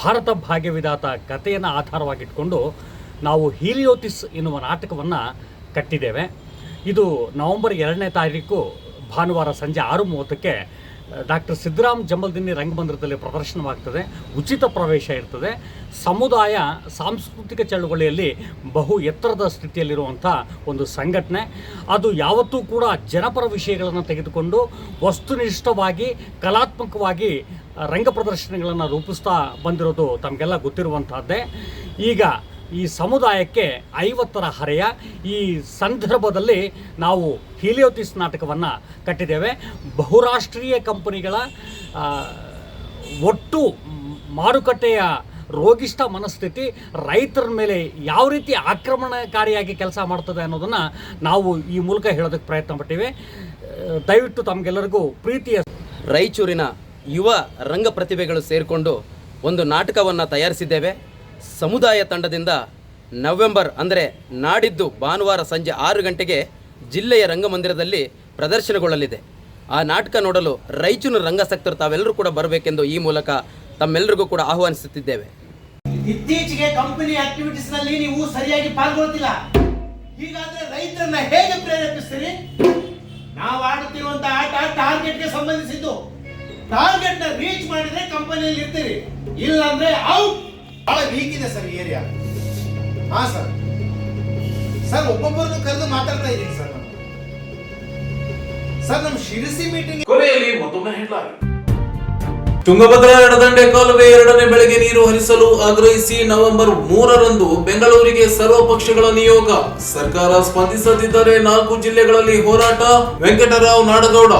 ಭಾರತ ಭಾಗ್ಯ ವಿಧಾತ ಕಥೆಯನ್ನು ಆಧಾರವಾಗಿಟ್ಕೊಂಡು ನಾವು ಹೀಲಿಯೋತಿಸ್ ಎನ್ನುವ ನಾಟಕವನ್ನು ಕಟ್ಟಿದ್ದೇವೆ. ಇದು ನವೆಂಬರ್ 2ನೇ ತಾರೀಕು ಭಾನುವಾರ ಸಂಜೆ 6:30ಕ್ಕೆ ಡಾಕ್ಟರ್ ಸಿದ್ದರಾಮ್ ಜಂಬಲ್ದಿನ್ನಿ ರಂಗಮಂದಿರದಲ್ಲಿ ಪ್ರದರ್ಶನವಾಗ್ತದೆ. ಉಚಿತ ಪ್ರವೇಶ ಇರ್ತದೆ. ಸಮುದಾಯ ಸಾಂಸ್ಕೃತಿಕ ಚಳವಳಿಯಲ್ಲಿ ಬಹು ಎತ್ತರದ ಸ್ಥಿತಿಯಲ್ಲಿರುವಂಥ ಒಂದು ಸಂಘಟನೆ. ಅದು ಯಾವತ್ತೂ ಕೂಡ ಜನಪರ ವಿಷಯಗಳನ್ನು ತೆಗೆದುಕೊಂಡು ವಸ್ತುನಿಷ್ಠವಾಗಿ ಕಲಾತ್ಮಕವಾಗಿ ರಂಗ ಪ್ರದರ್ಶನಗಳನ್ನು ರೂಪಿಸ್ತಾ ಬಂದಿರೋದು ತಮಗೆಲ್ಲ ಗೊತ್ತಿರುವಂಥದ್ದೇ. ಈಗ ಈ ಸಮುದಾಯಕ್ಕೆ 50ರ ಹರೆಯ. ಈ ಸಂದರ್ಭದಲ್ಲಿ ನಾವು ಹೀಲಿಯೋತಿಸ್ ನಾಟಕವನ್ನು ಕಟ್ಟಿದ್ದೇವೆ. ಬಹುರಾಷ್ಟ್ರೀಯ ಕಂಪನಿಗಳ ಒಟ್ಟು ಮಾರುಕಟ್ಟೆಯ ರೋಗಿಷ್ಠ ಮನಸ್ಥಿತಿ ರೈತರ ಮೇಲೆ ಯಾವ ರೀತಿ ಆಕ್ರಮಣಕಾರಿಯಾಗಿ ಕೆಲಸ ಮಾಡ್ತದೆ ಅನ್ನೋದನ್ನು ನಾವು ಈ ಮೂಲಕ ಹೇಳೋದಕ್ಕೆ ಪ್ರಯತ್ನ ಪಟ್ಟಿವೆ. ದಯವಿಟ್ಟು ತಮಗೆಲ್ಲರಿಗೂ ಪ್ರೀತಿಯ ರಾಯಚೂರಿನ ಯುವ ರಂಗ ಪ್ರತಿಭೆಗಳು ಸೇರಿಕೊಂಡು ಒಂದು ನಾಟಕವನ್ನು ತಯಾರಿಸಿದ್ದೇವೆ. ಸಮುದಾಯ ತಂಡದಿಂದ ನವೆಂಬರ್ ಅಂದರೆ ನಾಡಿದ್ದು ಭಾನುವಾರ ಸಂಜೆ 6 ಗಂಟೆಗೆ ಜಿಲ್ಲೆಯ ರಂಗಮಂದಿರದಲ್ಲಿ ಪ್ರದರ್ಶನಗೊಳ್ಳಲಿದೆ. ಆ ನಾಟಕ ನೋಡಲು ರಾಯಚೂರು ರಂಗಾಸಕ್ತರು ತಾವೆಲ್ಲರೂ ಕೂಡ ಬರಬೇಕೆಂದು ಈ ಮೂಲಕ ತಮ್ಮೆಲ್ಲರಿಗೂ ಕೂಡ ಆಹ್ವಾನಿಸುತ್ತಿದ್ದೇವೆ. ಇತ್ತೀಚೆಗೆ ಕಂಪನಿ ಆಕ್ಟಿವಿಟೀಸ್ ನಲ್ಲಿ ನೀವು ಸರಿಯಾಗಿ ಪಾಲ್ಗೊಳ್ತಿಲ್ಲ. ಹೀಗಾದ್ರೆ ರೈತರನ್ನ ಹೇಗೆ ಪ್ರೇರೇಪಿಸ್ತೀರಿ? ನಾವು ಆಡುತ್ತಿರುವಂತಹ ಆಟ ಟಾರ್ಗೆಟ್ಗೆ ಸಂಬಂಧಿಸಿದ್ದು. ಟಾರ್ಗೆಟ್ ನ ರೀಚ್ ಮಾಡಿದ್ರೆ ಕಂಪನಿಯಲ್ಲಿ ಇರ್ತೀರಿ, ಇಲ್ಲ ಅಂದ್ರೆ ಔಟ್. ಬಹಳ ವೀಕ್ ಇದೆ ಸರ್ ಏರಿಯಾ. ಹಾ ಸರ್, ಸರ್ ಒಬ್ಬೊಬ್ಬರನ್ನು ಕರೆದು ಮಾತಾಡ್ತಾ ಇದ್ದೀನಿ ಸರ್. ಸರ್ ನಮ್ಮ ಶಿರಸಿ ಮೀಟಿಂಗ್ ಕೊನೆಯಲ್ಲಿ ಮತ್ತೊಮ್ಮೆ ಹೆಡ್ಲೈನ್. ತುಂಗಭದ್ರಾ ಎಡದಂಡೆ ಕಾಲುವೆ 2ನೇ ಬೆಳೆಗೆ ನೀರು ಹರಿಸಲು ಆಗ್ರಹಿಸಿ ನವೆಂಬರ್ 3ರಂದು ಬೆಂಗಳೂರಿಗೆ ಸರ್ವ ಪಕ್ಷಗಳ ನಿಯೋಗ. ಸರ್ಕಾರ ಸ್ಪಂದಿಸದಿದ್ದರೆ 4 ಜಿಲ್ಲೆಗಳಲ್ಲಿ ಹೋರಾಟ. ವೆಂಕಟರಾವ್ ನಾಡಗೌಡ.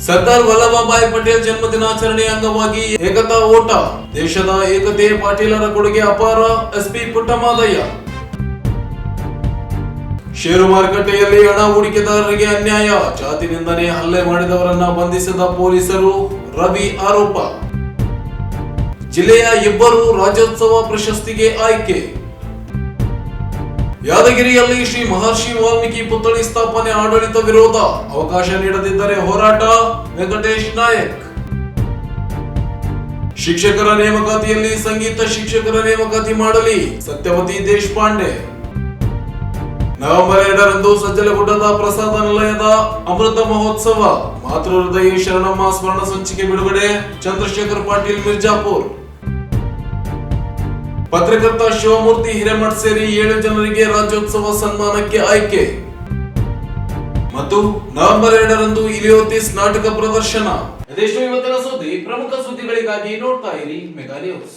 ಸರ್ದಾರ್ ವಲ್ಲಭಭಾಯಿ ಪಟೇಲ್ ಜನ್ಮದಿನಾಚರಣೆ ಅಂಗವಾಗಿ ಏಕತಾ ಓಟ. ದೇಶದ ಏಕತೆ ಪಾಟೀಲರ ಕೊಡುಗೆ ಅಪಾರ. ಎಸ್ಪಿ ಪುಟ್ಟಮಾದಯ್ಯ. ಷೇರು ಮಾರುಕಟ್ಟೆಯಲ್ಲಿ ಹಣ ಹೂಡಿಕೆದಾರರಿಗೆ ಅನ್ಯಾಯ. ಜಾತಿ ನಿಂದನೆ ಹಲ್ಲೆ ಮಾಡಿದವರನ್ನ ಬಂಧಿಸಿದ ಪೊಲೀಸರು. ರವಿ ಆರೋಪ. ಜಿಲ್ಲೆಯ 2 ರಾಜ್ಯೋತ್ಸವ ಪ್ರಶಸ್ತಿಗೆ ಆಯ್ಕೆ. ಯಾದಗಿರಿಯಲ್ಲಿ ಶ್ರೀ ಮಹರ್ಷಿ ವಾಲ್ಮೀಕಿ ಪುತ್ಥಳಿ ಸ್ಥಾಪನೆ ಆಡಳಿತ ವಿರೋಧ. ಅವಕಾಶ ನೀಡದಿದ್ದರೆ ಹೋರಾಟ. ವೆಂಕಟೇಶ್ ನಾಯಕ್. ಶಿಕ್ಷಕರ ನೇಮಕಾತಿಯಲ್ಲಿ ಸಂಗೀತ ಶಿಕ್ಷಕರ ನೇಮಕಾತಿ ಮಾಡಲಿ. ಸತ್ಯವತಿ ದೇಶಪಾಂಡೆ. ನವೆಂಬರ್ 2ರಂದು ಸಜ್ಜಲಗುಡ್ಡದ ಪ್ರಸಾದ ನಿಲಯದ ಅಮೃತ ಮಹೋತ್ಸವ. ಮಾತೃ ಹೃದಯ ಶರಣಮ್ಮ ಸ್ಮರಣ ಸಂಚಿಕೆ ಬಿಡುಗಡೆ. ಚಂದ್ರಶೇಖರ್ ಪಾಟೀಲ್ ಮಿರ್ಜಾಪುರ್. ಪತ್ರಕರ್ತ ಶಿವಮೂರ್ತಿ ಹಿರೇಮಠ್ ಸೇರಿ 7 ಜನರಿಗೆ ರಾಜ್ಯೋತ್ಸವ ಸನ್ಮಾನಕ್ಕೆ ಆಯ್ಕೆ. ಮತ್ತು ನವೆಂಬರ್ 2ರಂದು ಇಲಿಯೋತಿಸ್ ನಾಟಕ ಪ್ರದರ್ಶನ. ಅದೆಷ್ಟು ಇವತ್ತಿನ ಸುದ್ದಿ. ಪ್ರಮುಖ ಸುದ್ದಿಗಳಿಗಾಗಿ ನೋಡ್ತಾ ಇರಿ ಮೆಗಾ ನ್ಯೂಸ್.